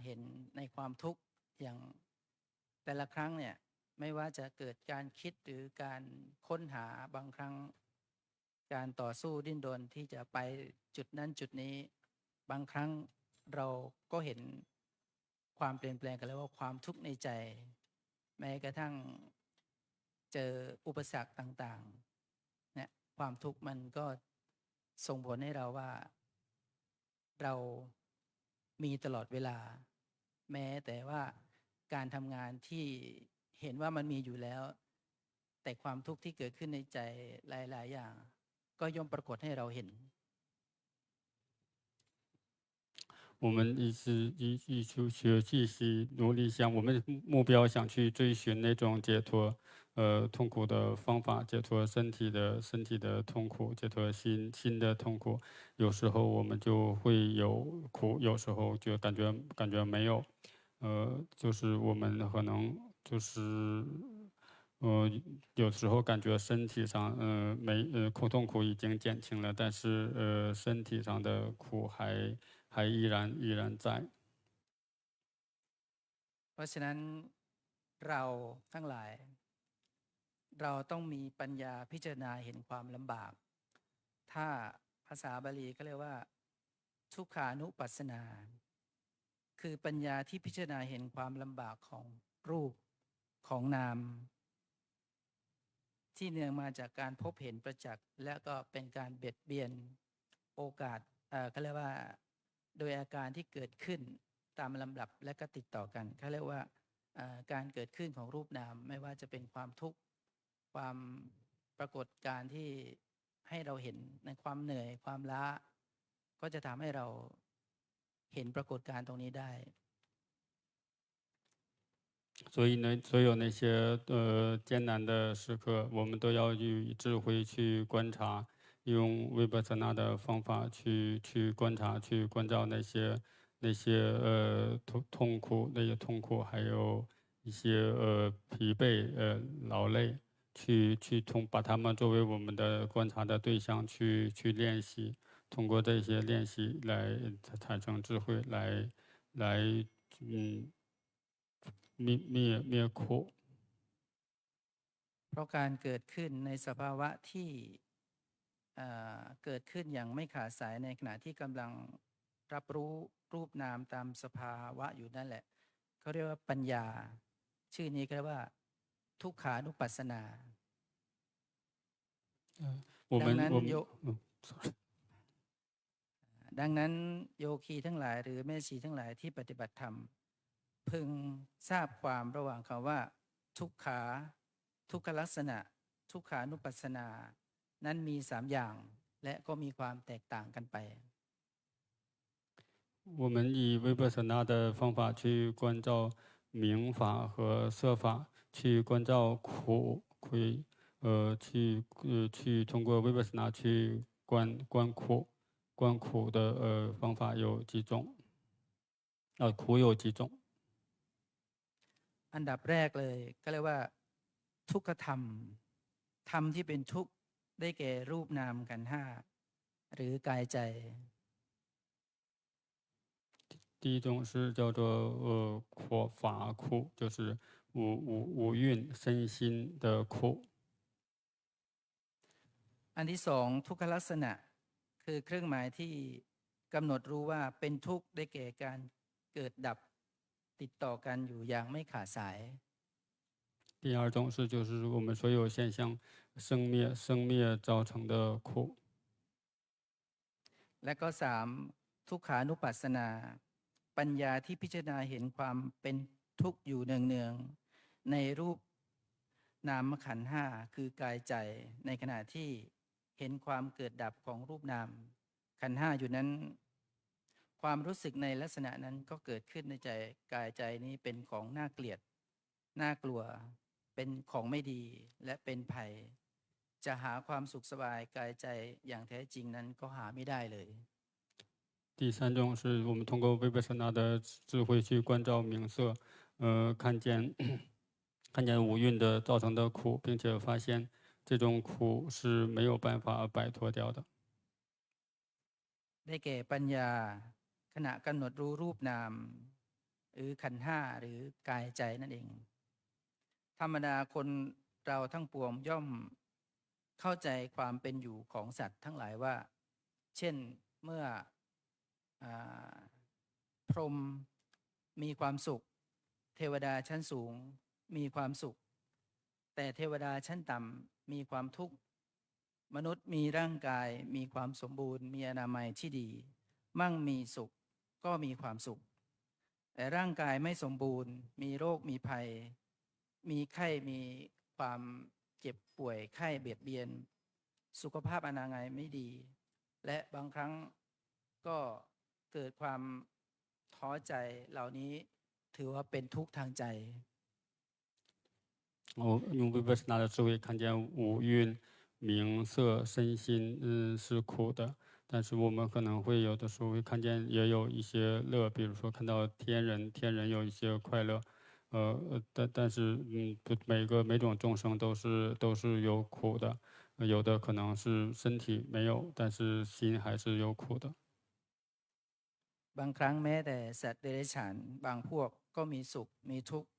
เห็นในความทุกข์อย่างแต่ละครั้งเนี่ยไม่ว่าจะเกิดการคิดหรือการค้นหาบางครั้งการต่อสู้ดิ้นรนที่จะไปจุดนั้นจุดนี้บางครั้งเราก็เห็นความเปลี่ยนแปลงกันแล้วว่าความทุกข์ในใจแม้กระทั่งเจออุปสรรคต่างๆเนี่ยความทุกข์มันก็ส่งผลให้เราว่าเรามีตลอดเวลาแม้แต่ว่าการทำงานที่เห็นว่ามันมีอยู่แล้วแต่ความทุกข์ที่เกิดขึ้นในใจหลายๆอย่างก็ย่อมปรากฏให้เราเห็น我们一直去继续努力，我们目标想去追寻那种解脱痛苦的方法，解脱身体的痛苦，解脱心的痛苦。有时候我们就会有苦，有时候就感觉没有。就是我们可能就是有时候感觉身体上痛苦已经减轻了，但是身体上的苦还依然在。เพราะฉะนั้นเราทั้งหลายเราต้องมีปัญญาพิจารณาเห็นความลำบากถ้าภาษาบาลีก็เรียกว่าทุกขานุปัสสนาคือปัญญาที่พิจารณาเห็นความลำบากของรูปของนามที่เนื่องมาจากการพบเห็นประจักษ์และก็เป็นการเบียดเบียนโอกาสเขาเรียกว่าโดยอาการที่เกิดขึ้นตามลำดับและก็ติดต่อกันเขาเรียกว่าการเกิดขึ้นของรูปนามไม่ว่าจะเป็นความทุกข์ความปรากฏการที่ให้เราเห็นในความเหนื่อยความล้าก็จะทำให้เราเห็นปรากฏการตรงนี้ได้所以呢，所有那些艰难的时刻，我们都要以智慧去观察，用维巴萨那的方法去观察，去关照那些痛苦，还有一些疲惫劳累，去把它们作为我们的观察的对象去练习，通过这些练习来产生智慧，来灭苦เพราะการเกิดขึ้นในสภาวะที่เกิดขึ้นอย่างไม่ขาดสายในขณะที่กำลังรับรู้รูปนามตามสภาวะอยู่นั่นแหละเขาเรียกว่าปัญญาชื่อนี้ก็เรียกว่าทุกขานุปัสสนาดังนั้นโยคีทั้งหลายหรือแม่ชีทั้งหลายที่ปฏิบัติธรรมพึงทราบความระหว่างคำว่าทุกขลักษณะทุกขานุปัสสนานั้นมี3อย่างและก็มีความแตกต่างกันไป我们以维巴萨那的方法去关照名法和色法，去关照苦，去通过维巴萨那去观苦的方法有几种？苦有几种？อันดับแรกเลยก็เรียกว่าทุกขธรรมธรรมที่เป็นทุกข์ได้แก่รูปนามขันธ์5หรือกายใจ第一种是叫做法苦，就是五蕴身心的苦。อันที่สองทุกขลักษณะคือเครื่องหมายที่กำหนดรู้ว่าเป็นทุกข์ได้แก่การเกิดดับติดต่อกันอยู่อย่างไม่ขาดสาย第二种是就是我们所有现象生灭造成的苦。และก็3ทุกขานุปัสสนาปัญญาที่พิจารณาเห็นความเป็นทุกข์อยู่เนืองๆในรูป นามขันธ์ห้าคือกายใจในขณะที่เห็นความเกิดดับของรูปนามขันธ์ห้าอยู่นั้นความรู้สึกในลักษณะนั้นก็เกิดขึ้นในใจกายใจนี้เป็นของน่าเกลียดน่ากลัวเป็นของไม่ดีและเป็นภัยจะหาความสุขสบายกายใจอย่างแท้จริงนั้นก็หาไม่ได้เลย第三种是我们通过维帕萨那的智慧去关照名色，看见看见五蕴的造成的苦，并且发现这种苦是没有办法摆脱掉的。 ได้แก่ปัญญาขณะกำหนดรู้รูปนามหรือขันธ์ห้าหรือกายใจนั่นเอง ธรรมดาคนเราทั้งปวงย่อมเข้าใจความเป็นอยู่ของสัตว์ทั้งหลายว่า เช่นเมื่อพรหมมีความสุขเทวดาชั้นสูงมีความสุขแต่เทวดาชั้นต่ำมีความทุกข์มนุษย์มีร่างกายมีความสมบูรณ์มีอนามัยที่ดีมั่งมีสุขก็มีความสุขแต่ร่างกายไม่สมบูรณ์มีโรคมีภัยมีไข้มีความเจ็บป่วยไข้เบียดเบียนสุขภาพอนามัยไม่ดีและบางครั้งก็เกิดความท้อใจเหล่านี้ถือว่าเป็นทุกข์ทางใจ用维帕萨那的智慧看见五蕴、名色、身心，是苦的。但是我们可能会有的时候会看见，也有一些乐，比如说看到天人有一些快乐，但是不每种众生都是有苦的，有的可能是身体没有，但是心还是有苦的。บางครั้งแม้แต่สัตว์เดรัจฉานบางพวกก็มีสุขมีทุกข์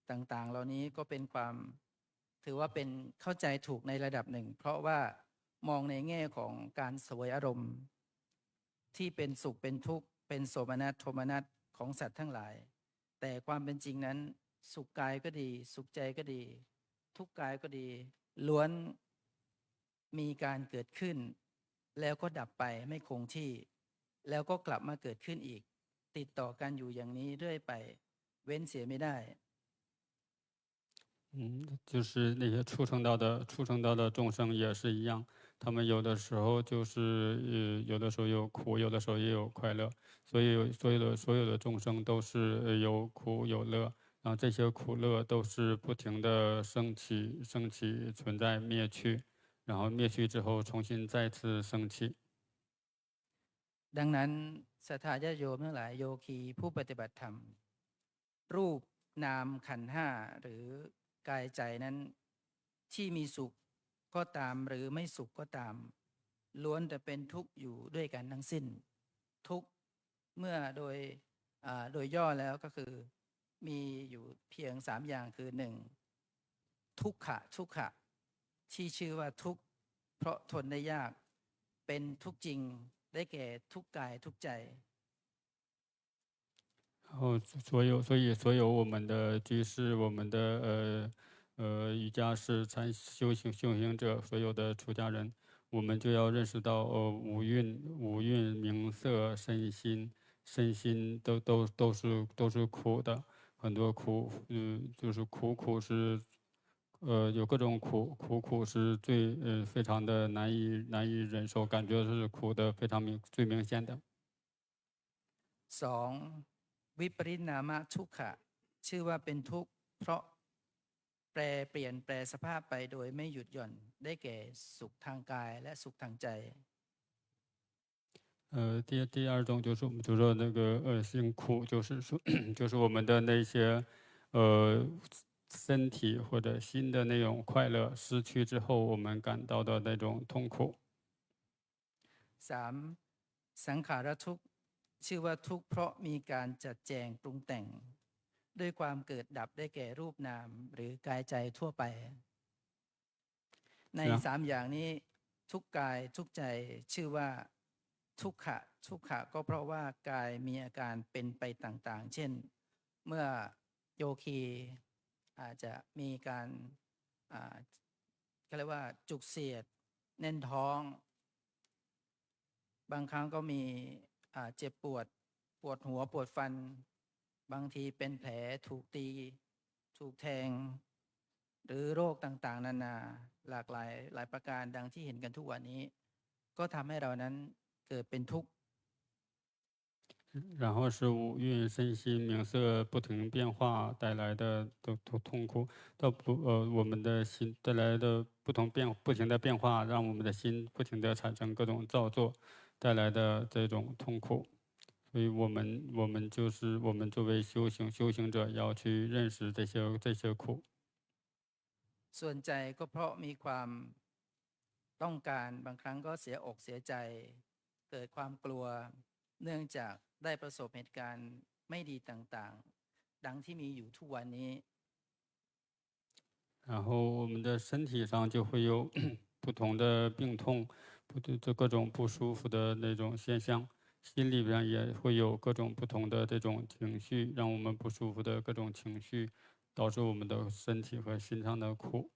ต่างๆเหล่านี้ก็เป็นความถือว่าเป็นเข้าใจถูกในระดับหนึ่งเพราะว่ามองในแง่ของการเสวยอารมณ์ที่เป็นสุขเป็นทุกข์เป็นโสมนัสโทมนัสของสัตว์ทั้งหลายแต่ความเป็นจริงนั้นสุขกายก็ดีสุขใจก็ดีทุกข์กายก็ดีล้วนมีการเกิดขึ้นแล้วก็ดับไปไม่คงที่แล้วก็กลับมาเกิดขึ้นอีกติดต่อกันอยู่อย่างนี้เรื่อยไปเว้นเสียไม่ได้就是那些畜生道的众生也是一样，他们有的时候就是有的时候有苦，有的时候也有快乐，所以所有的众生都是有苦有乐，然后这些苦乐都是不停的升起存在灭去，然后灭去之后重新再次升起。ดังนั้นศรัทธาญาติโยมทั้งหลายโยคีผู้ปฏิบัติธรรมรูปนามขันธ์ห้าหรือกายใจนั้นที่มีสุขก็ตามหรือไม่สุขก็ตามล้วนแต่เป็นทุกข์อยู่ด้วยกันทั้งสิ้นทุกข์เมื่อโดยย่อแล้วก็คือมีอยู่เพียง3อย่างคือ1ทุกขะที่ชื่อว่าทุกข์เพราะทนได้ยากเป็นทุกข์จริงได้แก่ทุกข์กายทุกข์ใจ然后所有我们的居士，我们的瑜伽士、修行者，所有的出家人，我们就要认识到五蕴、名色、身心都是苦的，很多苦，就是苦是有各种苦是最非常的难以忍受，感觉是苦的非常最明显的。2วิปริณามะทุกขะชื่อว่าเป็นทุกข์เพราะเปลี่ยนแปลสภาพไปโดยไม่หยุดหย่อนได้แก่สุขทางกายและสุขทางใจ第二种就是我们就说那个恶性苦，就是说就是我们的那些身体或者心的那种快乐失去之后，我们感到的那种痛苦。3สังขารทุกข์ชื่อว่าทุกข์เพราะมีการจัดแจงปรุงแต่งด้วยความเกิดดับได้แก่รูปนามหรือกายใจทั่วไปใน3อย่างนี้ทุกกายทุกใจชื่อว่าทุกขะก็เพราะว่ากายมีอาการเป็นไปต่างๆเช่นเมื่อโยคีอาจจะมีการเรียกว่าจุกเสียดแน่นท้องบางครั้งก็มีเจ็บปวดหัวปวดฟันบางทีเป็นแผลถูกตีถูกแทง หรือโรคต่างๆนานาหลากหลายประการดังที่เห็นกันทุกวันนี้ ก็ทำให้เรานั้นเกิดเป็นทุกข์然后是五蕴身心名色不停变化带来的痛苦，我们的心带来的不停的变化，让我们的心不停的产生各种造作，带来的这种痛苦。所以我们作为修行者要去认识这些苦。ส่วนใจก็เพราะมีความต้องการบางครั้งก็เสียอกเสียใจเกิดความกลัวเนื่องจากได้ประสบเหตุการณ์ไม่ดีต่างๆดังที่มีอยู่ทุกวันนี้然后我们的身体上就会有不同的病痛，各种不舒服的那种现象，心里边也会有各种不同的这种情绪，让我们不舒服的各种情绪，导致我们的身体和心上的苦。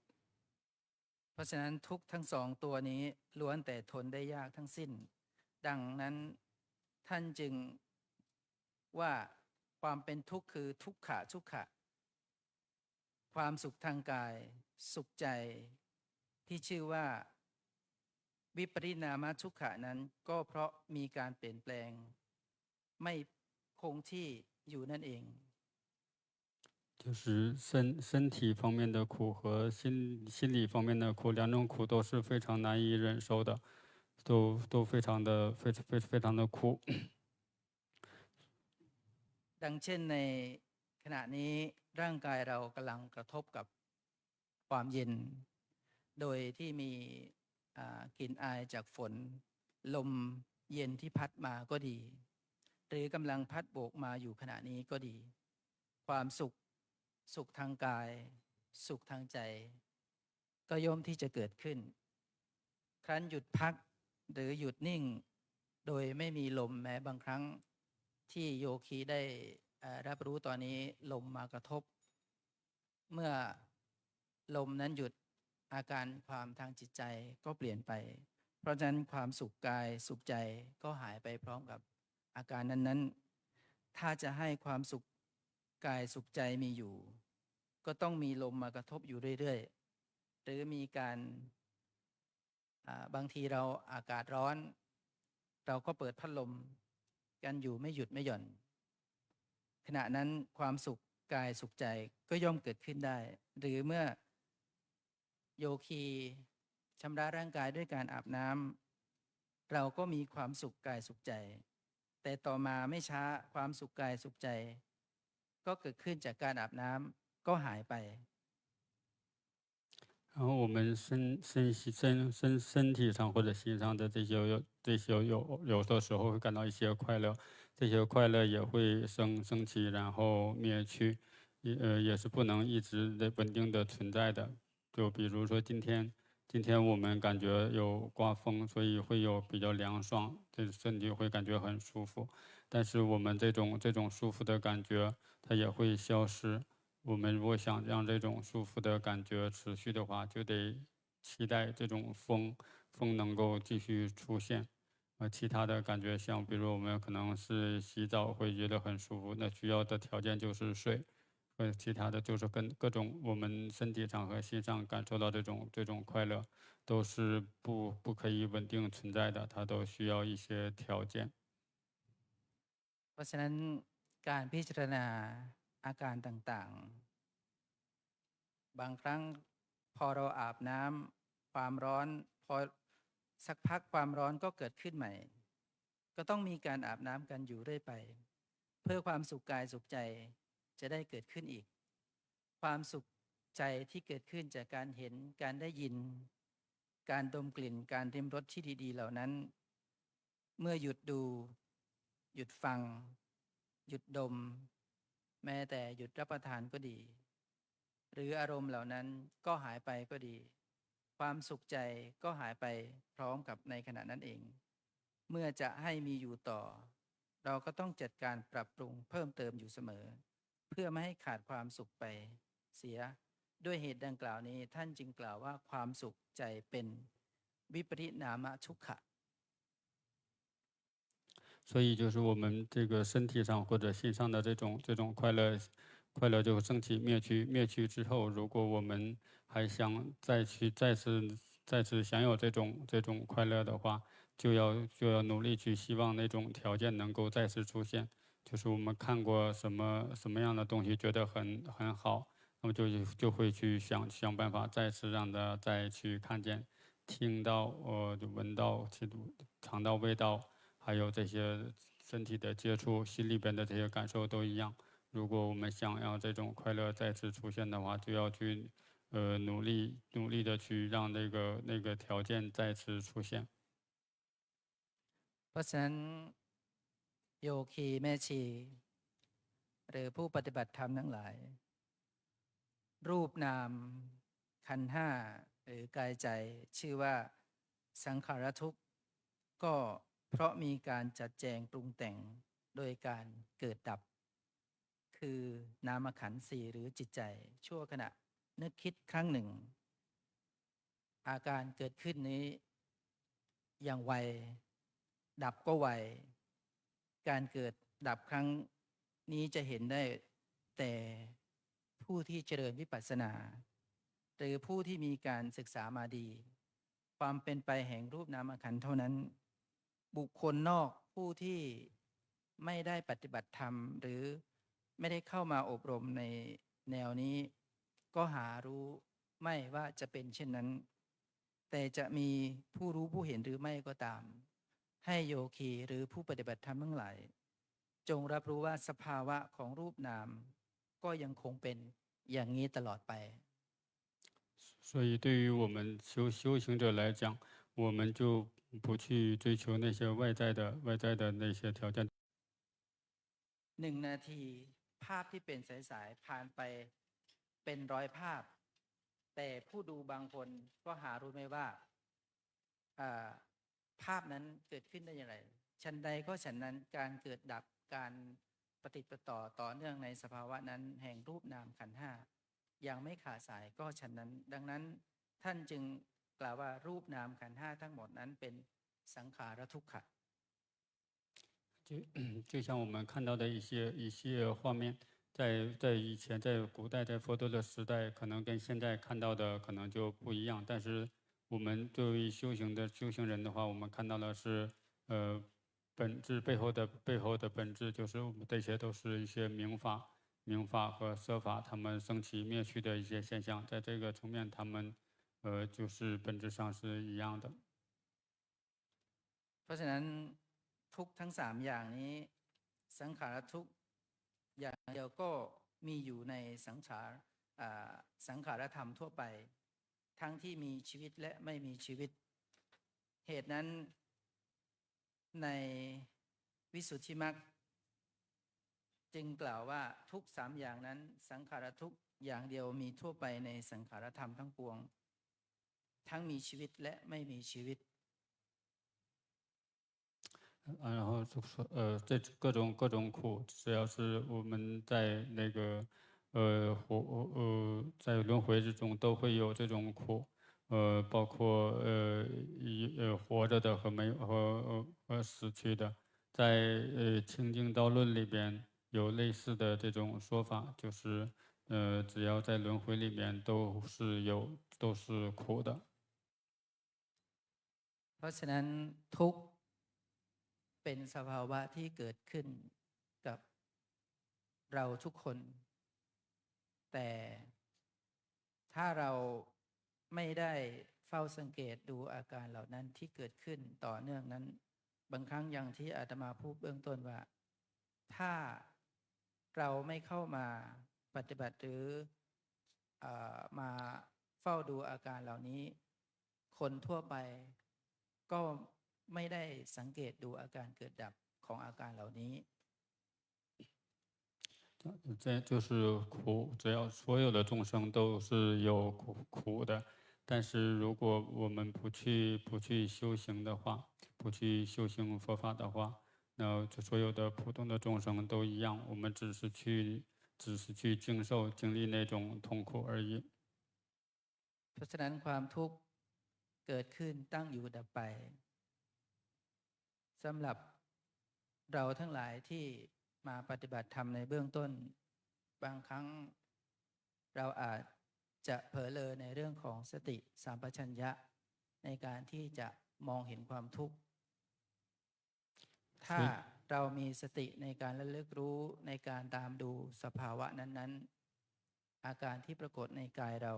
เพราะฉะนั้นทุกทั้งสองตัวนี้ล้วนแต่ทนได้ยากทั้งสิ้นดังนั้นท่านจึงว่าความเป็นทุกข์คือทุกขะความสุขทางกายสุขใจที่ชื่อว่าวิปริณามทุกขะนั้นก็เพราะมีการเปลี่ยนแปลงไม่คงที่อยู่นั่นเอง就是身体方面的苦和心理方面的苦，两种苦都是非常难以忍受的，都非常的苦。ดังเช่นในขณะนี้ร่างกายเรากำลังกระทบกับความเย็นโดยที่มีกลิ่นอายจากฝนลมเย็นที่พัดมาก็ดีหรือกำลังพัดโบกมาอยู่ขณะนี้ก็ดีความสุขทางกายสุขทางใจก็ย่อมที่จะเกิดขึ้นครั้นหยุดพักหรือหยุดนิ่งโดยไม่มีลมแม้บางครั้งที่โยคีได้รับรู้ตอนนี้ลมมากระทบเมื่อลมนั้นหยุดอาการความทางจิตใจก็เปลี่ยนไปเพราะฉะนั้นความสุขกายสุขใจก็หายไปพร้อมกับอาการนั้นถ้าจะให้ความสุขกายสุขใจมีอยู่ก็ต้องมีลมมากระทบอยู่เรื่อยๆหรือมีการบางทีเราอากาศร้อนเราก็เปิดพัดลมกันอยู่ไม่หยุดไม่หย่อนขณะนั้นความสุขกายสุขใจก็ย่อมเกิดขึ้นได้หรือเมื่อโยคีชำระร่างกายด้วยการอาบน้ำเราก็มีความสุขกายสุขใจแต่ต่อมาไม่ช้าความสุขกายสุขใจก็เกิดขึ้นจากการอาบน้ำก็หายไป然后我们身体上或者心上的这些有的时候会感到一些快乐，这些快乐也会升起，然后灭去，也是不能一直的稳定的存在的。就比如说今天我们感觉有刮风，所以会有比较凉爽，这身体会感觉很舒服。但是我们这种舒服的感觉，它也会消失。我们如果想让这种舒服的感觉持续的话，就得期待这种风能够继续出现。其他的感觉像比如我们可能是洗澡会觉得很舒服，那需要的条件就是水。其他的就是跟各种我们身体上和心上感受到这种快乐，都是不可以稳定存在的，它都需要一些条件。เพราะฉะนั้นการพิจารณาอาการต่างๆบางครั้งพอเราอาบน้ำความร้อนพอสักพักความร้อนก็เกิดขึ้นใหม่ก็ต้องมีการอาบน้ำกันอยู่เรื่อยไปเพื่อความสุขกายสุขใจจะได้เกิดขึ้นอีกความสุขใจที่เกิดขึ้นจากการเห็นการได้ยินการดมกลิ่นการริมรสที่ดีๆเหล่านั้นเมื่อหยุดดูหยุดฟังหยุดดมแม้แต่หยุดรับประทานก็ดีหรืออารมณ์เหล่านั้นก็หายไปก็ดีความสุขใจก็หายไปพร้อมกับในขณะนั้นเองเมื่อจะให้มีอยู่ต่อเราก็ต้องจัดการปรับปรุงเพิ่มเติมอยู่เสมอเพื่อไม่ให้ขาดความสุขไปเสียด้วยเหตุดังกล่าวนี้ท่านจึงกล่าวว่าความสุขใจเป็นวิปริณามทุกขะ所以就是我们这个身体上或者心上的这种快乐，快乐就升起灭去，灭去之后，如果我们还想再次享有这种快乐的话，就要努力去希望那种条件能够再次出现。就是我们看过什么样的东西，觉得很好，那么就会去想办法再次让它再去看见、听到、就闻到、尝到味道，还有这些身体的接触、心里边的这些感受都一样。如果我们想要这种快乐再次出现的话，就要去努力的去让那个条件再次出现。เพราะฉะนั้นโยคีแม่ชีหรือผู้ปฏิบัติธรรมทั้งหลาย รูปนามขันธ์ห้าหรือกายใจชื่อว่าสังขารทุกข์ก็เพราะมีการจัดแจงปรุงแต่งโดยการเกิดดับ คือนามขันธ์สี่หรือจิตใจชั่วขณะนึกคิดครั้งหนึ่ง อาการเกิดขึ้นนี้อย่างไวดับก็ไวการเกิดดับครั้งนี้จะเห็นได้แต่ผู้ที่เจริญวิปัสสนา หรือผู้ที่มีการศึกษามาดี ความเป็นไปแห่งรูปนามขันธ์เท่านั้น บุคคลนอกผู้ที่ไม่ได้ปฏิบัติธรรม หรือไม่ได้เข้ามาอบรมในแนวนี้ ก็หารู้ไม่ว่าจะเป็นเช่นนั้น แต่จะมีผู้รู้ผู้เห็นหรือไม่ก็ตาม ให้โยคีหรือผู้ปฏิบัติธรรมทั้งหลายจงรับรู้ว่าสภาวะของรูปนามก็ยังคงเป็นอย่างนี้ตลอดไป 所以，对于我们修行者来讲，我们就不去追求那些外在的那些条件。1 นาทีภาพที่เป็นสายๆผ่านไปเป็นร้อยภาพ แต่ผู้ดูบางคนก็หารู้ไม่ว่าภาพนั้นเกิดขึ้นได้อย่างไรฉันใดก็ฉันนั้นการเกิดดับการปฏิปต่อเนื่องในสภาวะนั้นแห่งรูปนามขันธ์ห้ายังไม่ขาดสายก็ฉันนั้นดังนั้นท่านจึงกล่าวว่ารูปนามขันธ์ห้าทั้งหมดนั้นเป็นสังขารทุกขะ就像我们看到的一些画面，在以前在古代在佛陀的时代，可能跟现在看到的可能就不一样。但是我们作为修行人的话，我们看到的是本质背后的本质，就是我们这些都是一些名法和色法，他们升起灭去的一些现象，在这个层面，他们就是本质上是一样的。เพราะฉะนั้นทุกทั้ง3อย่างนี้สังขารทุกอย่างเดียวก็มีอยู่ในสังขารธรรมทั่วไปทั้งที่มีชีวิตและไม่มีชีวิตเหตุนั้นในวิสุทธิมรรคจึงกล่าวว่าทุก3อย่างนั้นสังขารทุกอย่างเดียวมีทั่วไปในสังขารธรรมทั้งปวงทั้งมีชีวิตและไม่มีชีวิต然后就说这各种苦，只要是我们在那个在轮回之中都会有这种苦，包括活着的和没和死去的，在清净道论里边有类似的这种说法，就是只要在轮回里面都是苦的。เพราะฉะนั้นทุกเป็นสภาวะที่เกิดขึ้นกับเราทุกคนแต่ถ้าเราไม่ได้เฝ้าสังเกตดูอาการเหล่านั้นที่เกิดขึ้นต่อเนื่องนั้นบางครั้งอย่างที่อาตมาพูดเบื้องต้นว่าถ้าเราไม่เข้ามาปฏิบัติหรือมาเฝ้าดูอาการเหล่านี้คนทั่วไปก็ไม่ได้สังเกตดูอาการเกิดดับของอาการเหล่านี้这就是苦，只要所有的众生都是有苦的，但是如果我们不去修行的话，不去修行佛法的话，那所有的普通的众生都一样，我们只是去经历那种痛苦而已。เพราะฉะนั้นความทุกข์เกิดขึ้นตั้งอยู่ดับไปสำหรับเราทั้งหลายที่มาปฏิบัติธรรมในเบื้องต้น บางครั้งเราอาจจะเผลอเลยในเรื่องของสติสัมปชัญญะในการที่จะมองเห็นความทุกข์ถ้าเรามีสติในการระลึกรู้ในการตามดูสภาวะนั้นๆอาการที่ปรากฏในกายเรา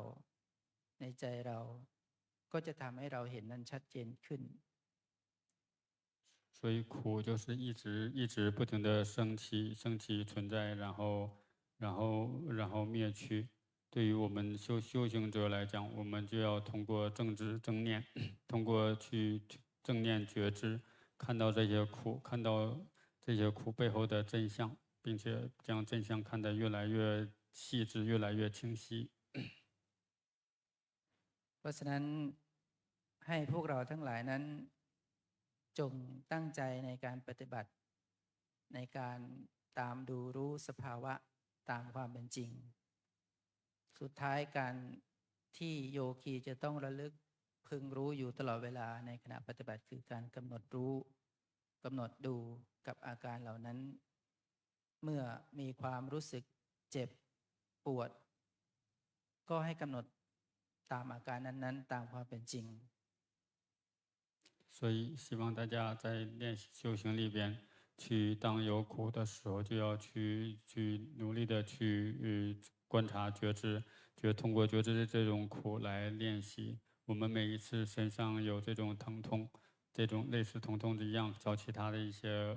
ในใจเราก็จะทำให้เราเห็นนั้นชัดเจนขึ้น所以苦就是一直不停的升起存在，然后灭去。对于我们修行者来讲，我们就要通过正知正念，通过去正念觉知，看到这些苦，看到这些苦背后的真相，并且将真相看得越来越细致，越来越清晰。เพราะฉะนั้นให้พวกเราทั้งหลายนั้นจงตั้งใจในการปฏิบัติในการตามดูรู้สภาวะตามความเป็นจริงสุดท้ายการที่โยคีจะต้องระลึกพึงรู้อยู่ตลอดเวลาในขณะปฏิบัติคือการกำหนดรู้กำหนดดูกับอาการเหล่านั้นเมื่อมีความรู้สึกเจ็บปวดก็ให้กำหนดตามอาการนั้นๆตามความเป็นจริง所以希望大家在练习修行里边，去当有苦的时候，就要去努力的去观察觉知，通过觉知的这种苦来练习。我们每一次身上有这种疼痛，这种类似疼痛一样找其他的一些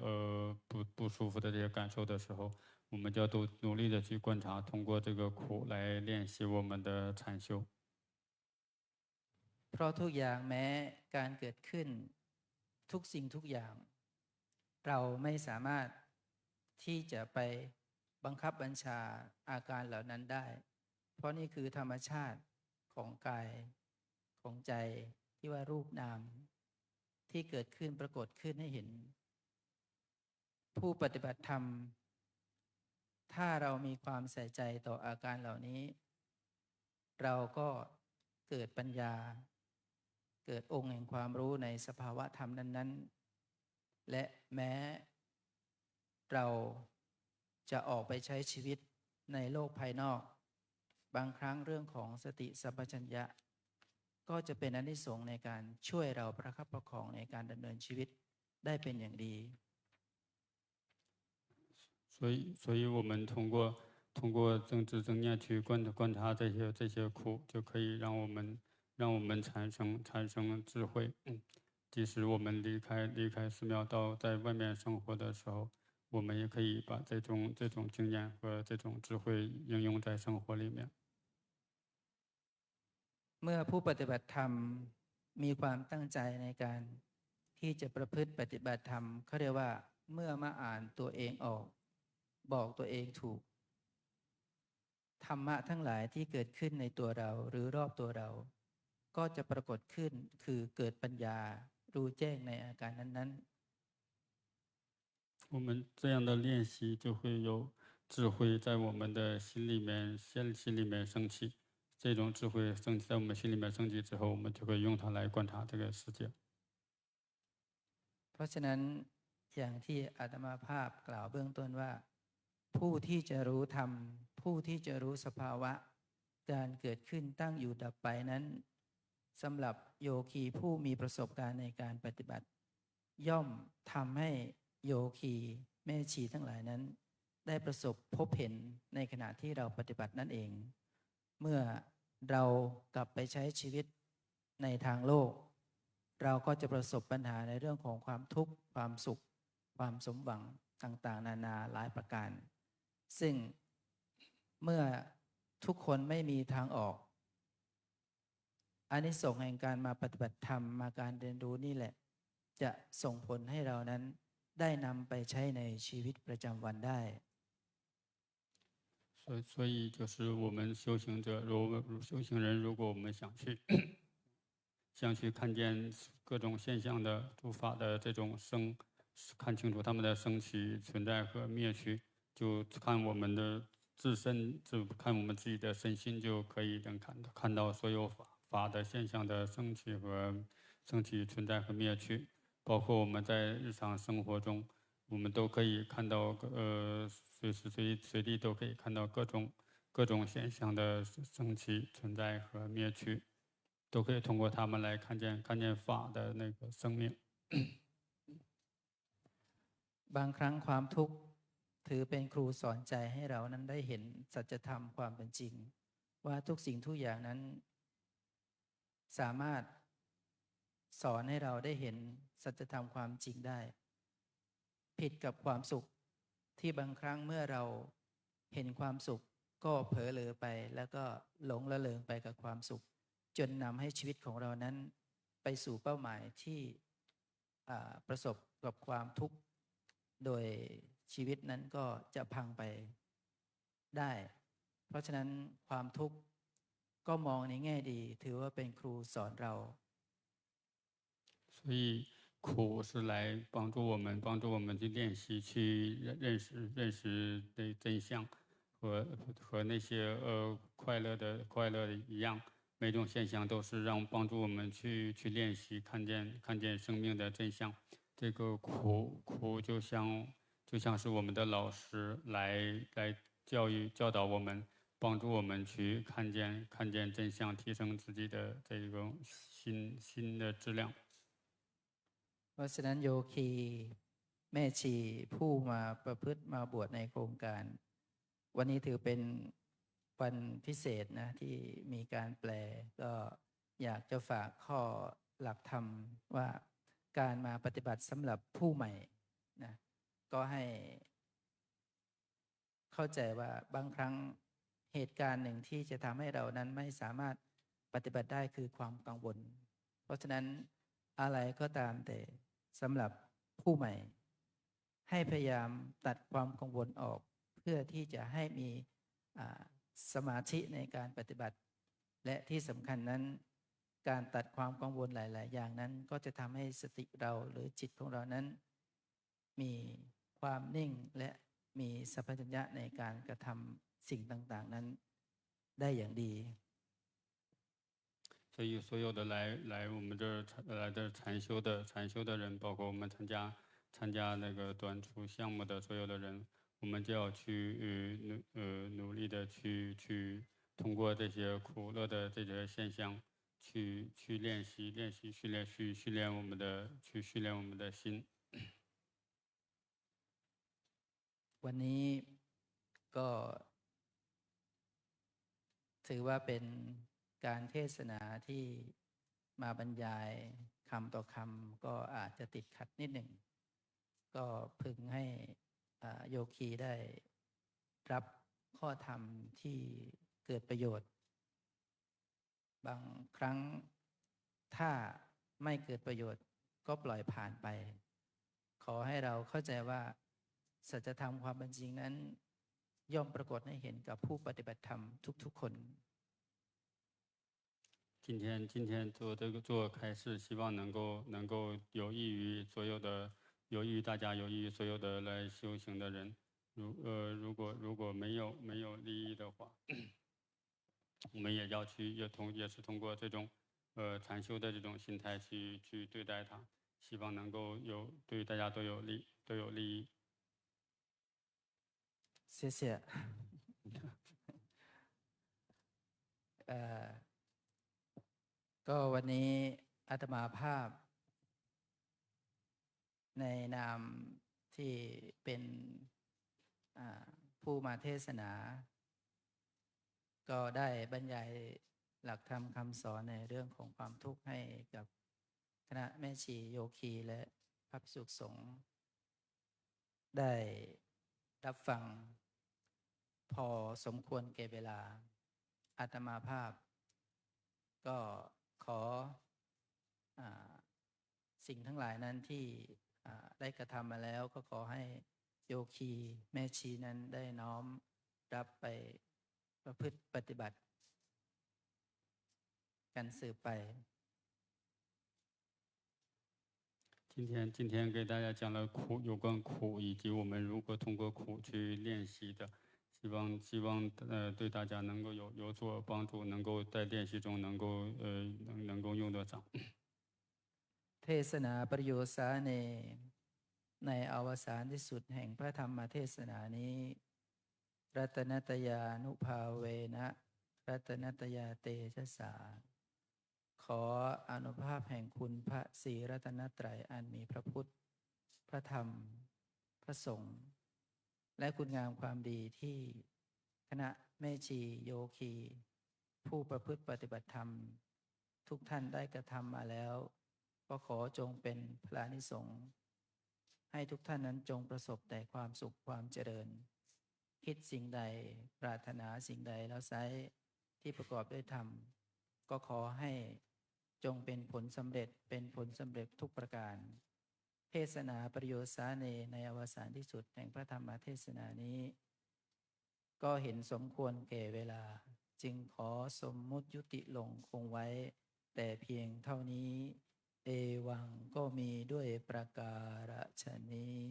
不舒服的这些感受的时候，我们就要都努力的去观察，通过这个苦来练习我们的禅修。เพราะทุกอย่างแม้การเกิดขึ้นทุกสิ่งทุกอย่างเราไม่สามารถที่จะไปบังคับบัญชาอาการเหล่านั้นได้เพราะนี่คือธรรมชาติของกายของใจที่ว่ารูปนามที่เกิดขึ้นปรากฏขึ้นให้เห็นผู้ปฏิบัติธรรมถ้าเรามีความใส่ใจต่ออาการเหล่านี้เราก็เกิดปัญญาเกิดองค์แห่งความรู้ในสภาวะธรรมนั้นๆและแม้เราจะออกไปใช้ชีวิตในโลกภายนอกบางครั้งเรื่องของสติสัมปชัญญะก็จะเป็นอานิสงส์ในการช่วยเราประคับประคองในการดำเนินชีวิตได้เป็นอย่างดี所以我们通过正知正念去观察这些苦，就可以让我们产生智慧。即使我们离开寺庙到在外面生活的时候，我们也可以把这种经验和这种智慧应用在生活里面。เมื่อผู้ปฏิบัติธรรมมีความตั้งใจในการที่จะประพฤติปฏิบัติธรรมเขาเรียกว่าเมื่อมาอ่านตัวเองออกบอกตัวเองถูกธรรมะทั้งหลายที่เกิดขึ้นในตัวเราหรือรอบตัวเราก็จะปรากฏขึ้นคือเกิดปัญญารู้แจ้งในอาการนั้นๆ我们这样的练习就会有智慧在我们的心里面升起，这种智慧升起在我们心里面升起之后，我们就会用它来观察这个世界。เพราะฉะนั้นอย่างที่อาตมาภาพกล่าวเบื้องต้นว่าผู้ที่จะรู้ธรรมผู้ที่จะรู้สภาวะการเกิดขึ้นตั้งอยู่ดับไปนั้นสำหรับโยคีผู้มีประสบการณ์ในการปฏิบัติย่อมทำให้โยคีแม่ชีทั้งหลายนั้นได้ประสบพบเห็นในขณะที่เราปฏิบัตินั่นเองเมื่อเรากลับไปใช้ชีวิตในทางโลกเราก็จะประสบปัญหาในเรื่องของความทุกข์ความสุขความสมหวังต่างๆนานาหลายประการซึ่งเมื่อทุกคนไม่มีทางออกอานิสงส์แห่งการมาปฏิบัติธรรมมาการเรียนรู้นี่แหละจะส่งผลให้เรานั้นได้นำไปใช้ในชีวิตประจำวันได้所以就是我们修行者，修行人，如果我们想去看见各种现象的诸法的这种看清楚他们的升起、存在和灭去，就看我们的自身，就看我们自己的身心，就可以能看到所有法的现象的升起、存在和灭去，包括我们在日常生活中，我们都可以看到随地都可以看到各种现象的升起、存在和灭去，都可以通过它们来看见法的那个生命。บางครั้งความทุกข์ถือเป็นครูสอนใจให้เรานั้นได้เห็นสัจธรรมความเป็นจริงว่าทุกสิ่งทุกอย่างนั้นสามารถสอนให้เราได้เห็นสัจธรรมความจริงได้ผิดกับความสุขที่บางครั้งเมื่อเราเห็นความสุขก็เผลอเลอไปแล้วก็หลงละเลงไปกับความสุขจนนำให้ชีวิตของเรานั้นไปสู่เป้าหมายที่ประสบกับความทุกข์โดยชีวิตนั้นก็จะพังไปได้เพราะฉะนั้นความทุกข์ก็มองในแง่ดีถือว่าเป็นครูสอนเรา所以苦是来帮助我们去练习，去认识的真相，和那些快乐的一样，每种现象都是帮助我们去练习看见生命的真相。这个苦就像是我们的老师来教导我们，帮助我们去看见真相，提升自己的这种心的质量。เพราะฉะนั้นโยคีแม่ชีผู้มาประพฤติมาบวชในโครงการวันนี้ถือเป็นวันพิเศษนะที่มีการแปลก็อยากจะฝากข้อหลักธรรมว่าการมาปฏิบัติสำหรับผู้ใหม่นะก็ให้เข้าใจว่าบางครั้งเหตุการณ์หนึ่งที่จะทำให้เรานั้นไม่สามารถปฏิบัติได้คือความกังวลเพราะฉะนั้นอะไรก็ตามแต่สำหรับผู้ใหม่ให้พยายามตัดความกังวลออกเพื่อที่จะให้มีสมาธิในการปฏิบัติและที่สำคัญนั้นการตัดความกังวลหลายๆอย่างนั้นก็จะทำให้สติเราหรือจิตของเรานั้นมีความนิ่งและมีสัพพัญญะในการกระทำสิ่งต่างๆนั้นได้อย่างดี所以所有的来我们这儿来这禅修的人，包括我们参加那个短途项目的所有的人，我们就要去努力的去通过这些苦乐的这些现象，去练习训练我们的心。วันนี้ก็ถือว่าเป็นการเทศนาที่มาบรรยายคำต่อคำก็อาจจะติดขัดนิดหนึ่งก็พึงให้โยคีได้รับข้อธรรมที่เกิดประโยชน์บางครั้งถ้าไม่เกิดประโยชน์ก็ปล่อยผ่านไปขอให้เราเข้าใจว่าสัจธรรมความเป็นจริงนั้นย่อมปรากฏให้เห็นกับผู้ปฏิบัติธรรมทุกๆคน今天做开示，希望能够有益于所有的，有益于大家，有益于所有的来修行的人。如果没有利益的话，我们也要也是通过这种禅修的这种心态去对待它，希望能够对大家都有利益。谢谢。ก็วันนี้อาตมาภาพในนามที่เป็นผู้มาเทศนาก็ได้บรรยายหลักธรรมคำสอนในเรื่องของความทุกข์ให้กับคณะแม่ชีโยคีและพระภิกษุสงฆ์ได้รับฟังพอสมควรแก่เวลาอาตมาภาพก็ขอสิ่งทั้งหลายนั้นที่ได้กระทำมาแล้วก็ขอให้โยคีแม่ชีนั้นได้น้อมรับไปประพฤติปฏิบัติกันสืบไป今天给大家讲了有关苦，以及我们如何通过苦去练习的。希望对大家能够有所帮助，能够在练习中能够用得上。เทศนาประโยชน์สาในอวสานที่สุดแห่งพระธรรมเทศนานี้ รัตนัตยานุภาเวนะรัตนัตยาเตชะสาขออานุภาพแห่งคุณพระศรีรัตนตรัยอันมีพระพุทธพระธรรมพระสงฆ์และคุณงามความดีที่คณะแม่ชีโยคี ผู้ประพฤติปฏิบัติธรรมทุกท่านได้กระทำมาแล้ว ก็ขอจงเป็นพระนิสงฆ์ให้ทุกท่านนั้นจงประสบแต่ความสุขความเจริญ คิดสิ่งใดปรารถนาสิ่งใดแล้วไซร้ที่ประกอบด้วยธรรม ก็ขอให้จงเป็นผลสำเร็จเป็นผลสำเร็จทุกประการ เทศนาประโยชน์สาเนในอวสานที่สุดแห่งพระธรรมเทศนานี้ ก็เห็นสมควรแก่เวลา จึงขอสมมุติยุติลงคงไว้ แต่เพียงเท่านี้ เอวังก็มีด้วยประการฉนี้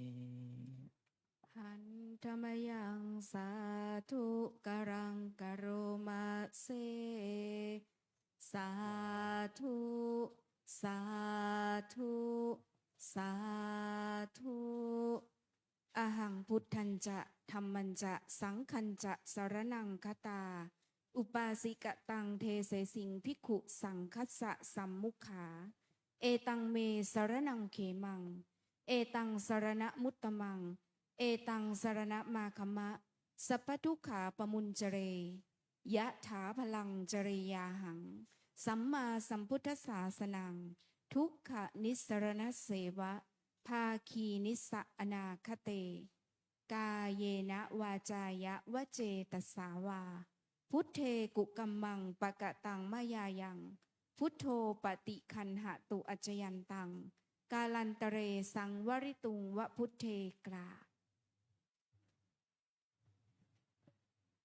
หันธรรมยังสาธุกรังกโรมาเซ สาธุ สาธุ สาธุ อหังพุทธันจะธัมมัญจะสังคัญจะสรนังคตา อุปาสิกตังเทเสสิงภิกขุสังคัสสะสัมมุขา เอตังเมสรนังเขมัง เอตังสรณมุตตมัง เอตังสรณมาคมะ สัพพทุกขาปมุญเจเร ยะถาพลังจริยาหัง สัมมาสัมพุทธศาสนัง ทุกขนิสรณเสวะ ภาคีนิสสะอนาคเต กาเยนะวาจายะวะเจตสาวา พุทเทกุกัมมังปะกะตังมายายัง พุทโธปฏิคันหะตุอัจจยันตัง กาลันตเรสังวริตุงวะพุทเทกราบ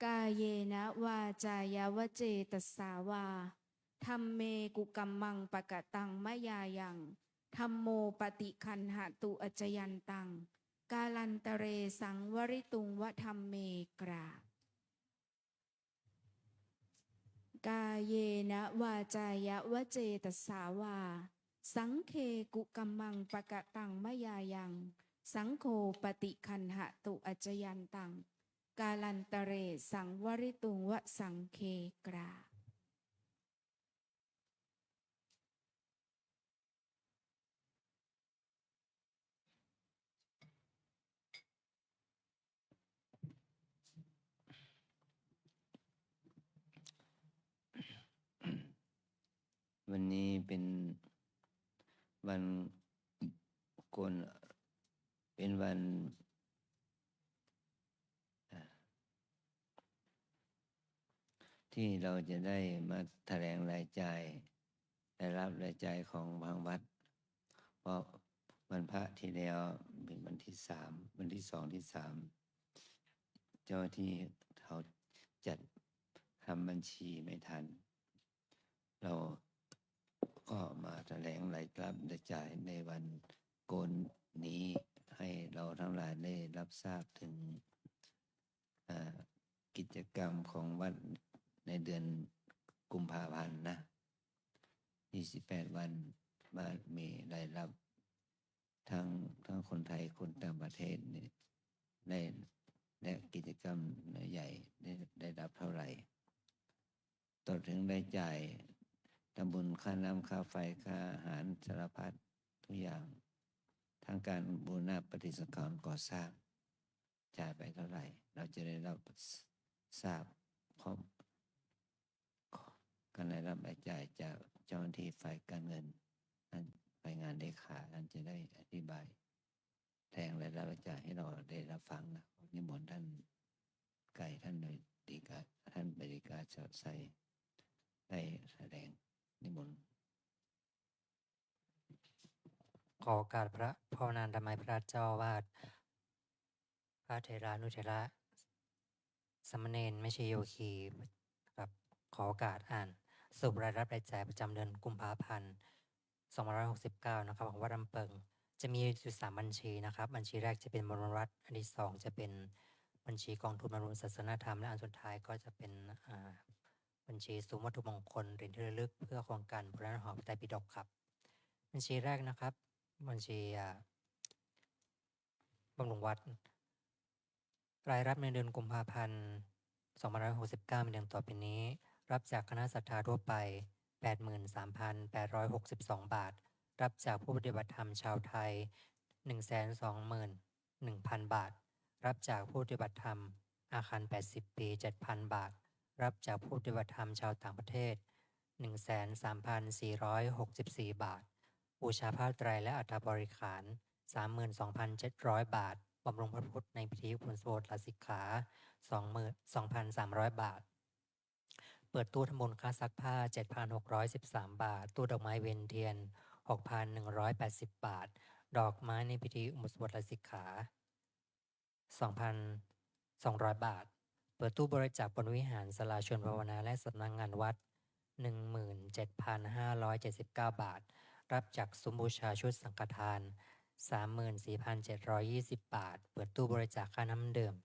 กาเยนะวาจายาวเจตสาวาธัมเมกุกัมมังปะกะตังมะยายังธัมโมปฏิคันหะตุอัจจยันตัง กาลันตเรสังวริตุงวะธัมเมกราบ กาเยนะวาจายาวเจตสาวาสังเคกุกัมมังปะกะตังมะยายังสังโฆปฏิคันหะตุอัจจยันตัง กาลันตเรสังวริตุงวะสังเคกราบ วันนี้เป็นวันโกนเป็นวันที่เราจะได้มาแถลงรายจ่ายได้รับรายจ่ายของบางวัด เพราะวันพระที่แล้วเป็นวันที่3วันที่2ที่3เจ้าที่เขาจัดทำบัญชีไม่ทัน เราก็มาแถลงรายรับรายจ่ายในวันโกนนี้ให้เราทั้งหลายได้รับทราบถึงกิจกรรมของวัดในเดือนกุมภาพันธ์นะ28วันมามีรายรับทั้งคนไทยคนต่างประเทศนี่ได้และกิจกรรมใหญ่ได้รับเท่าไหร่ต่อถึงรายจ่ายทำบุญค่าน้ำค่าไฟค่าอาหารสารพัดทุกอย่างทางการบูรณะปฏิสังขรณ์ก่อสร้างจ่ายไปเท่าไหร่เราจะได้รับทราบพร้อมการได้รับรายจ่ายจากเจ้าหน้าที่ฝ่ายการเงินนั่นรายงานเลขาท่านจะได้อธิบายแทงรายรับรายจ่ายให้เราได้รับฟังนะนิมนต์ท่านไก่ท่านโดยดีกาท่านบริการจัดใส่ได้แสดงนิมนต์ ขอโอกาสพระภาวนานธรรมพระเจ้าอาวาสพระเถรานุเถระสามเณรไม่ใช่โยคีครับขอโอกาสอ่านสรุปรายรับรายจ่ายประจำเดือนกุมภาพันธ์2569นะครับของวัดลำเปิงจะมีอยู่3บัญชีนะครับบัญชีแรกจะเป็นบรมรัฐอันที่2จะเป็นบัญชีกองทุนบำรุงศาสนธรรมและอันสุดท้ายก็จะเป็นบัญชีซุ้มวัตถุมงคลเหรียญที่ระลึกเพื่อโครงการบูรณะหอพระไตรปิฎกครับบัญชีแรกนะครับบัญชีบำรุงวัด รายรับในเดือนกุมภาพันธ์ 2569 มีดังต่อไปนี้ รับจากคณะศรัทธาทั่วไป 83,862 บาท รับจากผู้ปฏิบัติธรรมชาวไทย 121,000 บาท รับจากผู้ปฏิบัติธรรมอาคาร 80 ปี 7,000 บาท รับจากผู้ปฏิบัติธรรมชาวต่างประเทศ 13,464 บาท บูชาผ้าไตรและอัฐบริขาร 32,700 บาท บำรุงพระพุทธในพิธีอุปสมบทลาสิกขา 2,300 บาท เปิดตู้ทำบุญค่าซักผ้า 7,613 บาท ตู้ดอกไม้เวียนเทียน 6,180 บาท ดอกไม้ในพิธีอุปสมบทลาสิกขา 2,200 บาท เปิดตู้บริจาคบนวิหารศาลาชวนภาวนาและสำนักงานวัด 17,579 บาท รับจากซุ้มบูชาชุดสังฆทาน 34,720 บาท เปิดตู้บริจาคค่าน้ำดื่ม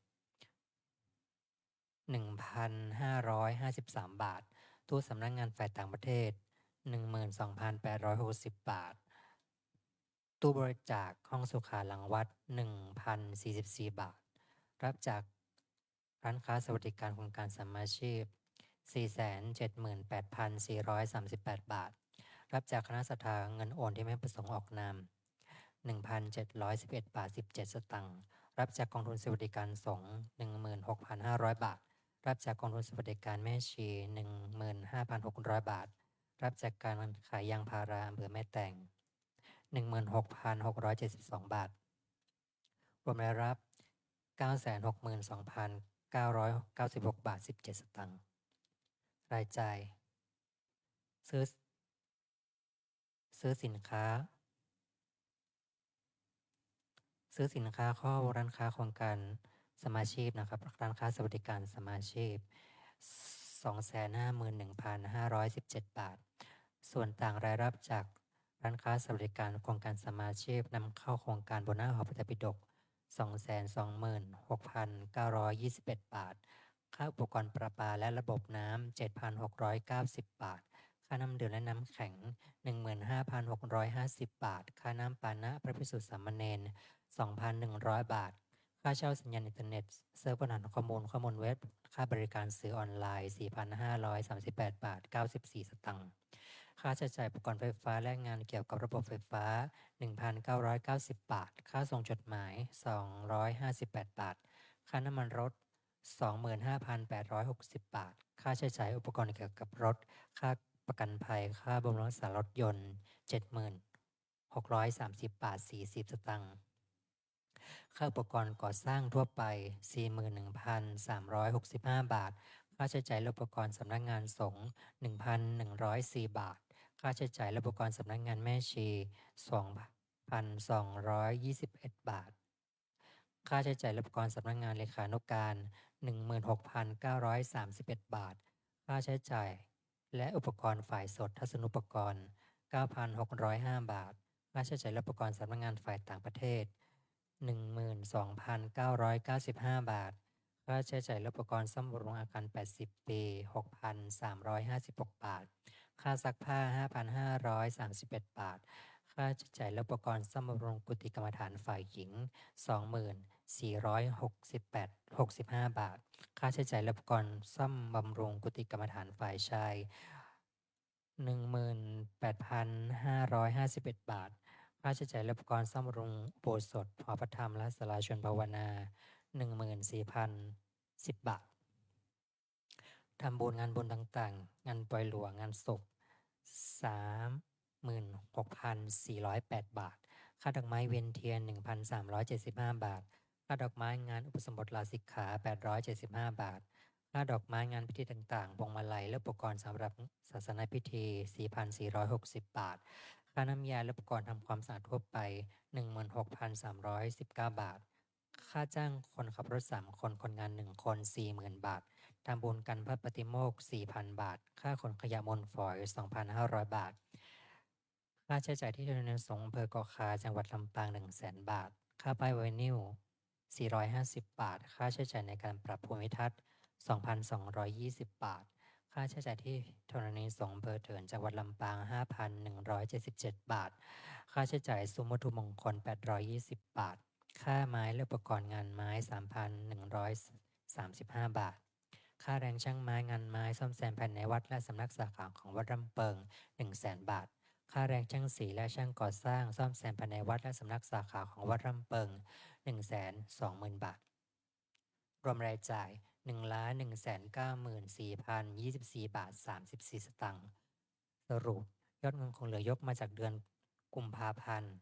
1,553 บาท ตู้สำนักงานฝ่ายต่างประเทศ 12,860 บาท ตู้บริจาคห้องสุขาหลังวัด 1,044 บาท รับจากร้านค้าสวัสดิการโครงการสมมาชีพ 478,438 บาท รับจากคณะศรัทธาเงินโอนที่ไม่ประสงค์ออกนาม 1,711 บาท 17 สตางค์ รับจากกองทุนสวัสดิการสงฆ์ 16,500 บาท รับจากกองทุนสวัสดิการแม่ชี 15,600 บาท รับจากการขายยางพาราอำเภอแม่แตง 16,672 บาท รวมรายรับ 962,996 บาท 17 สตางค์ รายจ่ายซื้อสินค้าเข้าร้านค้าโครงการสมาชีพนะครับร้านค้าสวัสดิการสมาชีพ 251,517 บาท ส่วนต่างรายรับจากร้านค้าสวัสดิการโครงการสมาชีพนำเข้าโครงการบนหน้าหอพระไตรปิฎก 226,621 บาท ค่าอุปกรณ์ประปาและระบบน้ำ 7,690 บาท ค่าน้ำดื่มและน้ำแข็ง 15,650 บาท ค่าน้ำปานะพระภิกษุสามเณร 2,100 บาท ค่าเช่าสัญญาณอินเทอร์เน็ตเซิร์ฟเวอร์ฐานข้อมูลเว็บ ค่าบริการสื่อออนไลน์ 4,538 บาท 94 สตางค์ ค่าใช้จ่ายอุปกรณ์ไฟฟ้าและงานเกี่ยวกับระบบไฟฟ้า 1,990 บาท ค่าส่งจดหมาย 258 บาท ค่าน้ำมันรถ 25,860 บาท ค่าใช้จ่ายอุปกรณ์เกี่ยวกับรถ ค่าประกันภัย ค่าบำรุงรักษารถยนต์ 70,630 บาท 40 สตางค์ ค่าอุปกรณ์ก่อสร้างทั่วไป 41,365 บาท ค่าใช้จ่ายอุปกรณ์สำนักงานสงฆ์ 1,104 บาท ค่าใช้จ่ายอุปกรณ์สำนักงานแม่ชี 2,221 บาท ค่าใช้จ่ายอุปกรณ์สำนักงานเลขานุการ 16,931 บาท ค่าใช้จ่ายและอุปกรณ์ฝ่ายสดทัศนุปกรณ์ 9,605 บาท ค่าใช้จ่ายอุปกรณ์สำนักงานฝ่ายต่างประเทศ 12,995 บาท ค่าใช้จ่ายอุปกรณ์ซ่อมบำรุงอาคาร 80 ปี 6,356 บาท ค่าซักผ้า 5,531 บาท ค่าใช้จ่ายอุปกรณ์ซ่อมบำรุงกุฏิกรรมฐานฝ่ายหญิง 24,665 บาท ค่าใช้จ่ายอุปกรณ์ซ่อมบำรุงกุฏิกรรมฐานฝ่ายชาย 18,551 บาท ค่าใช้จ่ายอุปกรณ์ซ่อมบำรุงอุโบสถหอพระธรรมและศาลาชวนภาวนา 14,010 บาท ทำบุญงานบุญต่างๆ งานปล่อยหลวงงานศพ 36,408 บาท ค่าดอกไม้เวียนเทียน 1,375 บาท ค่าดอกไม้งานอุปสมบทลาสิกขา 875 บาท ค่าดอกไม้งานพิธีต่างๆพวงมาลัยและอุปกรณ์สำหรับศาสนพิธี 4,460 บาท ค่าน้ำยาและอุปกรณ์ทำความสะอาดทั่วไป 16,319 บาท ค่าจ้างคนขับรถ3 คนคนงาน1 คน 40,000 บาท ทำบุญกันพระปฏิโมกข์ 4,000 บาท ค่าขนขยะมลฝอย 2,500 บาท ค่าใช้จ่ายที่ธนาคารสงฆ์อำเภอเกาะคาจังหวัดลำปาง 100,000 บาท ค่าป้ายไวนิล 450 บาท ค่าใช้จ่ายในการปรับภูมิทัศน์ 2,220 บาท ค่าใช้จ่ายที่ธนาคารสงฆ์อำเภอเถินจังหวัดลำปาง 5,177 บาท ค่าใช้จ่ายซุ้มวัตถุมงคล 820 บาท ค่าไม้และอุปกรณ์งานไม้ 3,135 บาท ค่าแรงช่างไม้งานไม้ซ่อมแซมภายในวัดและสำนักสาขาของวัดรำเปิง 100,000 บาท ค่าแรงช่างสีและช่างก่อสร้างซ่อมแซมภายในวัดและสำนักสาขาของวัดรำเปิง 120,000 บาท รวมรายจ่าย 1,194,024 บาท 34 สตางค์ สรุปยอดเงินคงเหลือยกมาจากเดือนกุมภาพันธ์ 2569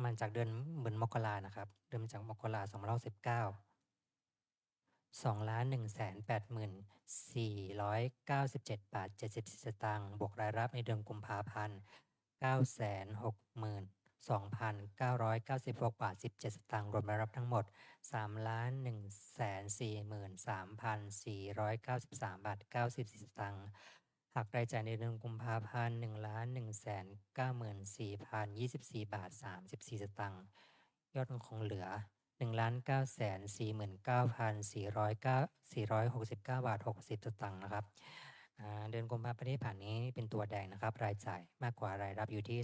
มันจากเดือนเหมือนมกรานะครับ เดือนจากมกรา2569 2,187,497 บาท 74 สตางค์ บวกรายรับในเดือนกุมภาพันธ์ 962,996 บาท 17 สตางค์ รวมรายรับทั้งหมด 3,143,493 บาท 94 สตางค์ หักรายจ่ายในเดือนกุมภาพันธ์ 1,194,024 บาท 34 สตางค์ ยอดคงเหลือ 1,949,469 บาท 60 สตางค์นะครับ เดือนกุมภาพันธ์ที่ผ่านนี้เป็นตัวแดงนะครับ รายจ่ายมากกว่ารายรับอยู่ที่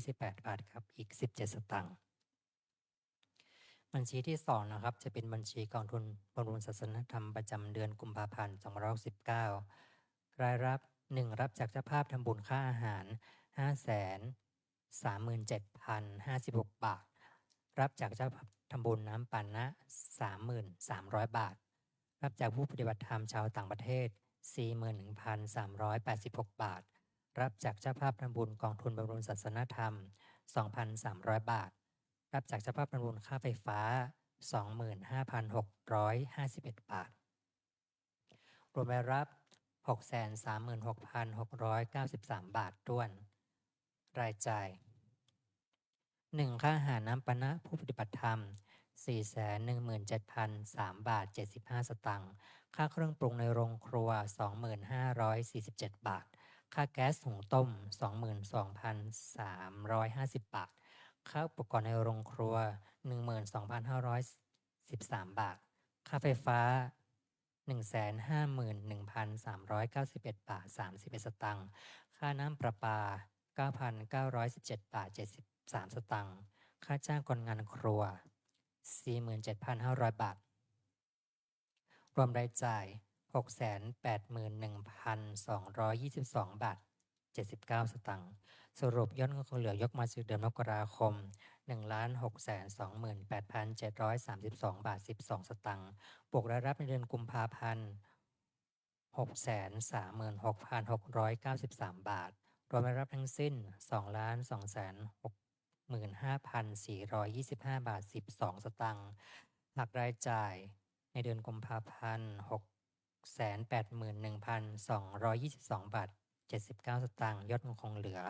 231,028 บาทครับ อีก 17 สตางค์ บัญชีที่2นะครับจะเป็นบัญชีกองทุนบำรุงศาสนธรรมประจำเดือนกุมภาพันธ์ 2569 รายรับ 1. รับจากเจ้าภาพทำบุญค่าอาหาร 537,056 บาท รับจากเจ้าภาพทำบุญน้ำปานะ 3,300 บาท รับจากผู้ปฏิบัติธรรมชาวต่างประเทศ 41,386 บาท รับจากเจ้าภาพทำบุญกองทุนบำรุงศาสนธรรม 2,300 บาท รับจากเจ้าภาพทำบุญค่าไฟฟ้า 25,651 บาท รวมรายรับ 636,693 บาทถ้วน รายจ่าย 1. ค่าอาหารน้ำปานะผู้ปฏิบัติธรรม 417,003 บาท 75 สตางค์ ค่าเครื่องปรุงในโรงครัว 2,547 บาท ค่าแก๊สหุงต้ม 22,350 บาท ค่าอุปกรณ์ในโรงครัว 12,513 บาท ค่าไฟฟ้า 151,391 บาท 31 สตางค์ ค่าน้ำประปา 9,917 บาท 73 สตางค์ ค่าจ้างคนงานครัว 47,500 บาท รวมรายจ่าย 681,222 บาท 79 สตางค์ สรุปยอดเงินคงเหลือยกมาจากเดือนมกราคม 1,628,732 บาท 12 สตางค์ บวกรายรับในเดือนกุมภาพันธ์ 636,693 บาท รวมรายรับทั้งสิ้น 2,265,425 บาท 12 สตางค์หักรายจ่ายในเดือนกุมภาพันธ์ 681,222 บาท 79 สตางค์ ยอดเงินคงเหลือ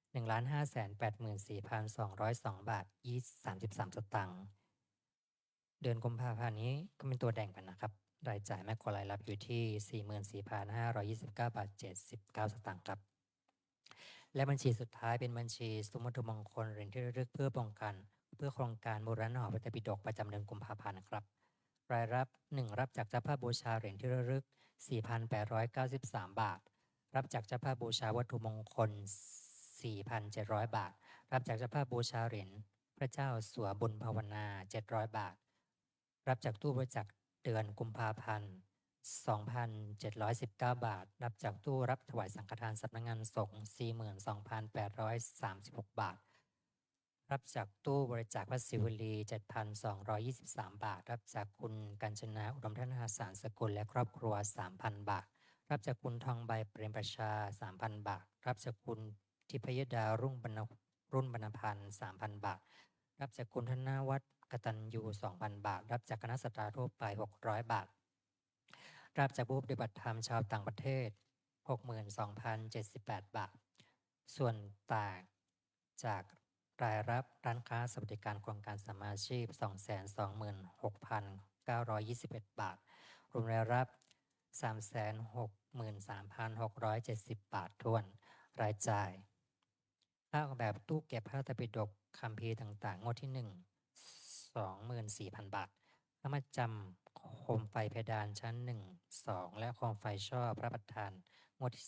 1,584,202 บาท 33 สตางค์ เดือนกุมภาพันธ์นี้ก็เป็นตัวแดงกันนะครับ รายจ่ายมากกว่ารายรับอยู่ที่ 44,529 บาท 79 สตางค์ครับ และบัญชีสุดท้ายเป็นบัญชีสมมติมงคลเหรียญที่ระลึกเพื่อป้องกันเพื่อโครงการบูรณะหอพระไตรปิฎกประจำเดือนกุมภาพันธ์นะครับ รายรับ 1. รับจากเจ้าภาพบูชาเหรียญที่ระลึก 4,893 บาท รับจากเจ้าภาพบูชาวัตถุมงคล 4,700 บาท รับจากเจ้าภาพบูชาเหรียญพระเจ้าสัวบุญภาวนา 700 บาท รับจากตู้บริจาคเดือนกุมภาพันธ์ 2,719 บาท รับจากตู้รับถวายสังฆทานสำนักงานสงฆ์ 42,836 บาท รับจากตู้บริจาคพระศิวลี 7,223 บาท รับจากคุณกัญจนาอุดมธนาสารสกุลและครอบครัว 3,000 บาท รับจากคุณทองใบเปรมประชา 3,000 บาท รับจากคุณทิพยดารุ่นบรรณพันธ์ 3,000 บาท รับจากคุณธนวัฒน์กตัญญู 2,000 บาท รับจากคณะสัตยาทั่วไป 600 บาท รับจากผู้ปฏิบัติธรรมชาวต่างประเทศ 62,078 บาท ส่วนต่างจากรายรับร้านค้าสวัสดิการโครงการสมาชีพ 226,921 บาท รวมรายรับ 363,670 บาทถ้วน รายจ่ายค่าออกแบบตู้เก็บพระไตรปิฎกคัมภีร์ต่างๆงวดที่ 1 24,000 บาทค่ามัดจำโคมไฟเพดานชั้น 1, 2 และโคมไฟช่อพระประธานงวดที่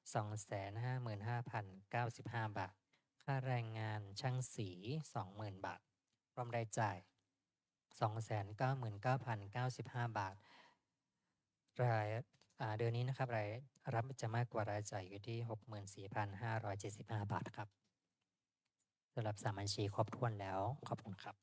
255,095 บาท ค่าแรงงานช่างสี 20,000 บาท รวมรายจ่าย 299,095 บาท รายเดือนนี้นะครับรายรับจะมากกว่ารายจ่ายอยู่ที่ 64,575 บาทครับสำหรับ3บัญชีครบถ้วนแล้วขอบคุณครับ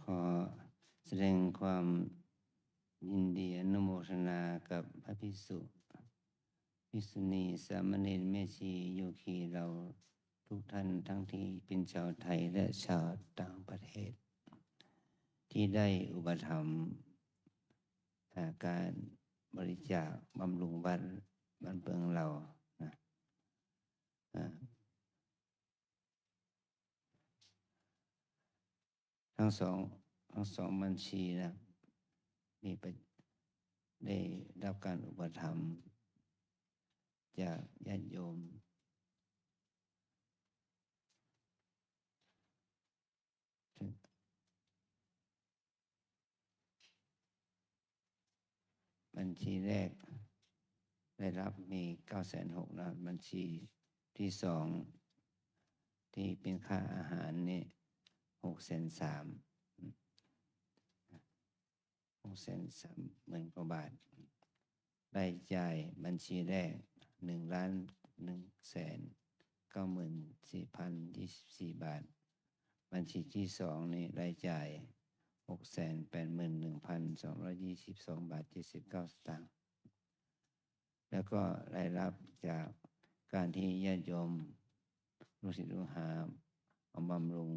ขอแสดงความยินดีอนุโมทนากับพระภิกษุภิกษุณีสามเณรแม่ชีโยคีเราทุกท่านทั้งที่เป็นชาวไทยและชาวต่างประเทศ ที่ได้อุปถัมภ์การบริจาคบำรุงวัดบ้านเมืองเรานะทั้งสองบัญชีนะได้รับการอุปถัมภ์จากญาติโยมบัญชีแรกได้รับมี 960,000 นะบัญชีที่สองที่เป็นค่าอาหารนี่ 630,000 กว่าบาทรายจ่ายบัญชีแรก 1,194,024 บาทบัญชีที่สองนี่รายจ่าย 681,222 บาท 79 สตางค์แล้วก็รายรับจากการที่ญาติโยมลูกศิษย์ลูกหาเอาบำรุง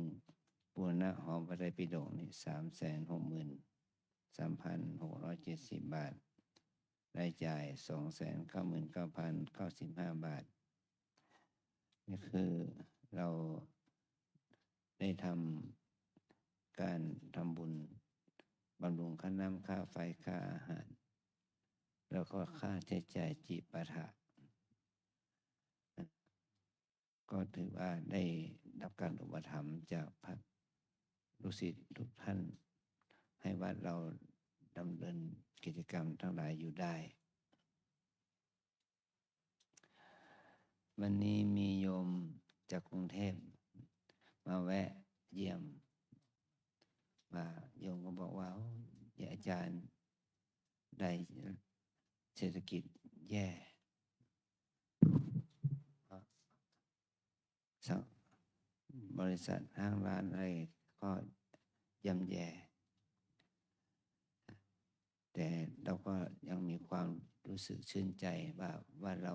บูรณะหอพระไตรปิฎกนี่ 363,670 บาทรายจ่าย 299,095 บาทนี่คือเราได้ทำการทำบุญบำรุงค่าน้ำค่าไฟค่าอาหารแล้วก็ค่าใช้จ่ายจิปาถะก็ถือว่าได้รับการอุปถัมภ์จากพระลูกศิษย์ทุกท่านให้วัดเราดำเนินกิจกรรมทั้งหลายอยู่ได้วันนี้มีโยมจากกรุงเทพมาแวะเยี่ยมมาโยมก็บอกว่าอาจารย์ได้เศรษฐกิจแย่บริษัทห้างร้านอะไรก็ย่ำแย่แต่เราก็ยังมีความรู้สึกชื่นใจว่าเรา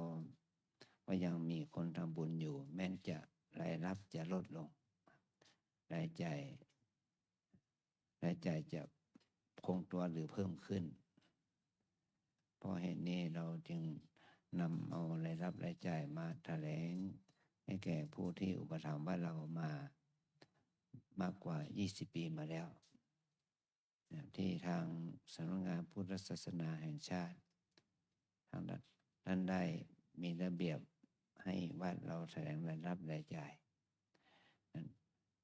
ก็ยังมีคนทำบุญอยู่แม้จะรายรับจะลดลงรายจ่ายจะคงตัวหรือเพิ่มขึ้นเพราะเหตุนี้เราจึงนำเอารายรับรายจ่ายมาแถลงให้แก่ผู้ที่อุปถัมภ์ว่าเรามามากกว่า20 ปีมาแล้วที่ทางสำนักงานพุทธศาสนาแห่งชาติทางท่านได้มีระเบียบให้วัดเราแถลงรายรับรายจ่าย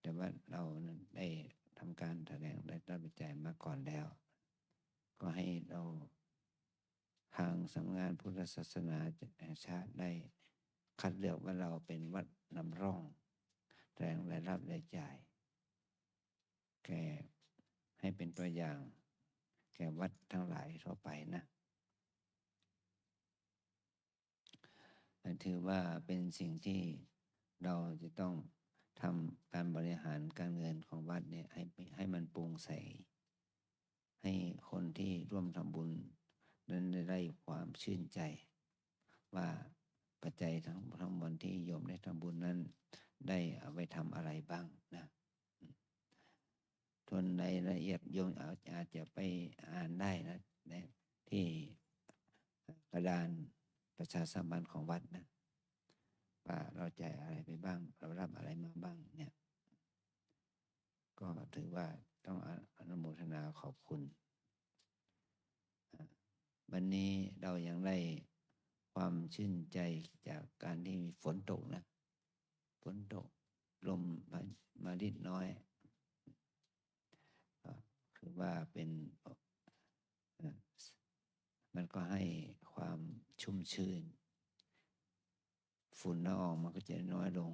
แต่ว่าเราได้ทำการแถลงรายรับรายจ่ายมาก่อนแล้วก็ให้เราทางสำนักงานพุทธศาสนาแห่งชาติได้คัดเลือกว่าเราเป็นวัดนำร่องแถลงรายรับรายจ่ายแก่ให้เป็นตัวอย่างแก่วัดทั้งหลายทั่วไปนะถือว่าเป็นสิ่งที่เราจะต้องทำการบริหารการเงินของวัดเนี่ยให้มันโปร่งใสให้คนที่ร่วมทำบุญนั้นได้ความชื่นใจว่าปัจจัยทั้งหมดที่โยมได้ทำบุญนั้นได้เอาไปทำอะไรบ้างนะส่วนในรายละเอียดโยมอาจจะไปอ่านได้นะที่กระดานประชาสัมพันธ์ของวัดนะว่าเราจ่ายอะไรไปบ้างเรารับอะไรมาบ้างเนี่ยก็ถือว่าต้องอนุโมทนาขอบคุณวันนี้เรายังได้ความชื่นใจจากการที่มีฝนตกนะ ฝนตกลมมานิดน้อยคือว่าเป็นมันก็ให้ความชุ่มชื้นฝุ่นละอองมันก็จะน้อยลง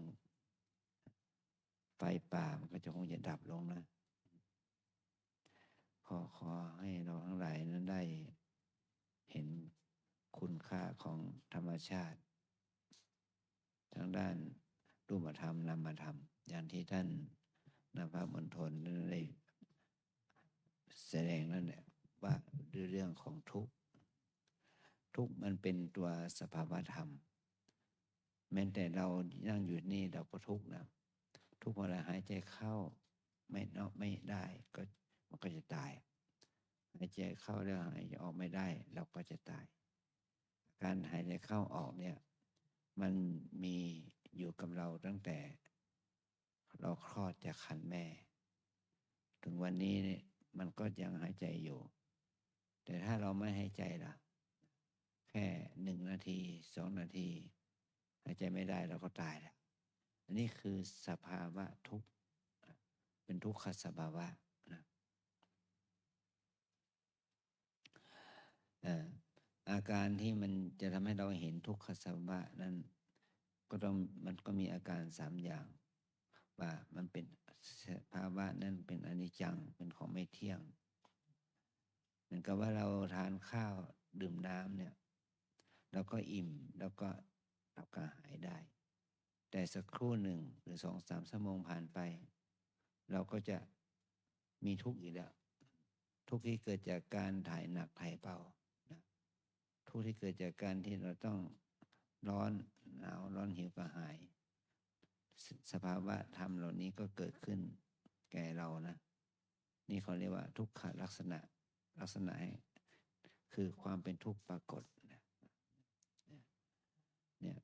ไฟป่ามันก็จะคงจะดับลงนะขอให้เราทั้งหลายนั้นได้เห็นคุณค่าของธรรมชาติทางด้านรูปธรรมนามธรรมอย่างที่ท่านนภมณฑลได้แสดงนั่นแหละว่าเรื่องของทุกข์มันเป็นตัวสภาวธรรมแม้แต่เรานั่งอยู่นี่เราก็ทุกข์นะทุกเวลาหายใจเข้าไม่ได้ก็มันก็จะตายหายใจเข้าแล้วหายใจออกไม่ได้เราก็จะตายการหายใจเข้าออกเนี่ยมันมีอยู่กับเราตั้งแต่เราคลอดจากครรภ์แม่ถึงวันนี้เนี่ยมันก็ยังหายใจอยู่แต่ถ้าเราไม่หายใจล่ะแค่1 นาที2 นาทีหายใจไม่ได้เราก็ตายแล้วอันนี้คือสภาวะทุกข์เป็นทุกขสภาวะนะอาการที่มันจะทำให้เราเห็นทุกขสภาวะนั้นมันก็มีอาการ3 อย่างว่ามันเป็นสภาวะนั้นเป็นอนิจจังเป็นของไม่เที่ยงเหมือนกับว่าเราทานข้าวดื่มน้ำเนี่ยเราก็อิ่มแล้วก็เราก็หายได้แต่สักครู่หนึ่งหรือ2-3 ชั่วโมงผ่านไปเราก็จะมีทุกข์อีกแล้วทุกข์ที่เกิดจากการถ่ายหนักถ่ายเบานะทุกข์ที่เกิดจากการที่เราต้องร้อนหนาวร้อนหิวกระหายสภาวะธรรมเหล่านี้ก็เกิดขึ้นแก่เรานะนี่เขาเรียกว่าทุกขลักษณะคือความเป็นทุกข์ปรากฏเนี่ย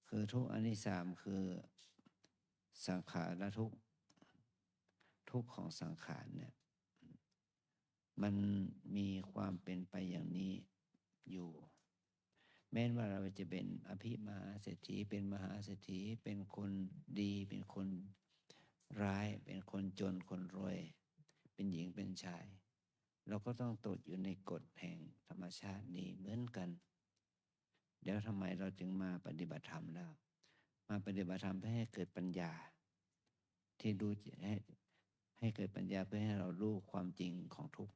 คือทุกข์อันที่3คือสังขารทุกข์ของสังขารเนี่ยมันมีความเป็นไปอย่างนี้อยู่แม้ว่าเราจะเป็นอภิมหาเศรษฐีเป็นมหาเศรษฐีเป็นคนดีเป็นคนร้ายเป็นคนจนคนรวยเป็นหญิงเป็นชายเราก็ต้องตกอยู่ในกฎแห่งธรรมชาตินี้เหมือนกันเดี๋ยวทำไมเราจึงมาปฏิบัติธรรมแล้วมาปฏิบัติธรรมเพื่อให้เกิดปัญญาที่ดูให้เกิดปัญญาเพื่อให้เรารู้ความจริงของทุกข์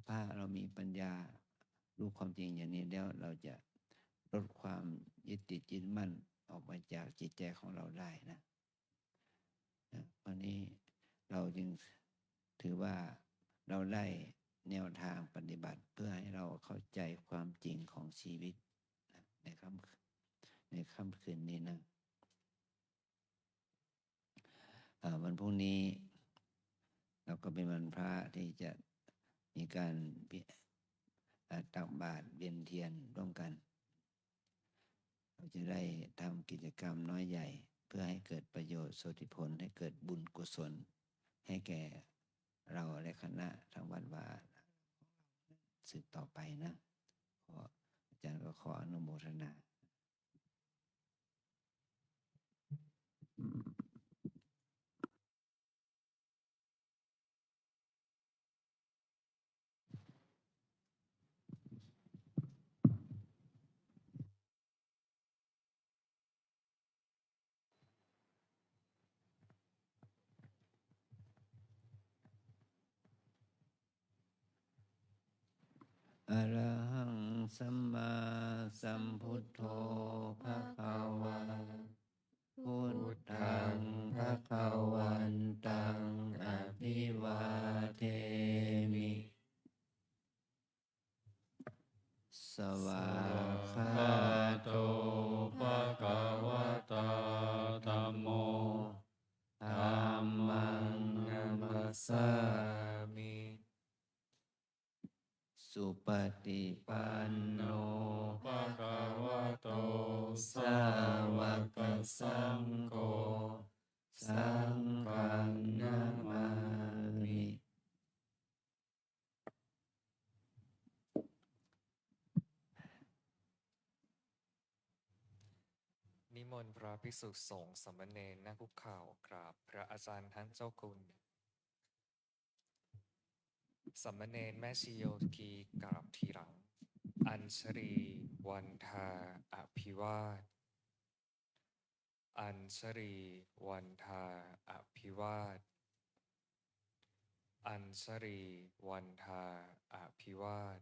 ถ้าเรามีปัญญารู้ความจริงอย่างนี้แล้วเราจะลดความยึดติดยึดมั่นออกมาจากจิตใจของเราได้นะวันนี้เราจึงถือว่าเราได้แนวทางปฏิบัติเพื่อให้เราเข้าใจความจริงของชีวิตในค่ำคืนนี้นะวันพรุ่งนี้เราก็เป็นวันพระที่จะมีการตักบาตรเวียนเทียนร่วมกันเราจะได้ทำกิจกรรมน้อยใหญ่เพื่อให้เกิดประโยชน์โสติผลให้เกิดบุญกุศลให้แก่เราและคณะทางวัดวาสืบต่อไปนะอาจารย์ก็ขออนุโมทนาอะระหังสัมมาสัมพุทโธภะคะวะพุทธังภะคะวันตังอภิวาเทมิสวากขาโตภะคะวะตาธัมโมธัมมังนัมมัสสามิสุปฏิปันโนภะคะวะโตสาวกสังโฆสังฆังนามามินิ มนต์พระภิกษุสงฆ์สามเณรนั่งคุกเข่ากราบพระอาจารย์ท่านเจ้าคุณสามเณรแม่ชีโยคีกราบทีหลัง อัญชลีวันทาอภิวาทอัญชลีวันทาอภิวาทอัญชลีวันทาอภิวาท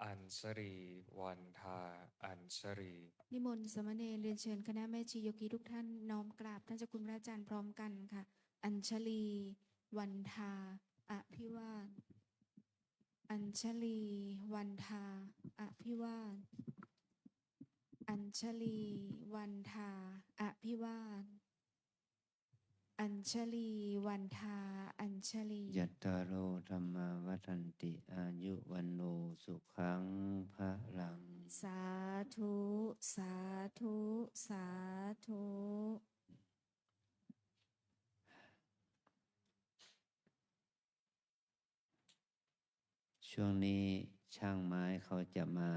อัญชลีวันทาอัญชลี นิมนต์สามเณรเรียนเชิญคณะแม่ชีโยคีทุกท่านน้อมกราบท่านเจ้าคุณพระอาจารย์พร้อมกันค่ะ อัญชลีวันทาอภิวาทอัญชลีวันทาอภิวาทอัญชลีวันทาอภิวาทอัญชลีวันทาอัญชลี ยัตตาโรธรรมาวัฏันติอายุวันโนสุขังพระลัง สาธุสาธุสาธุ ช่วงนี้ช่างไม้เขาจะมา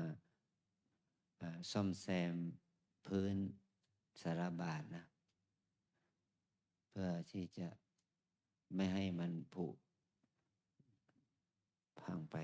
ซ่อมแซมพื้นสารบาทนะ เพื่อที่จะไม่ให้มันผุพังไป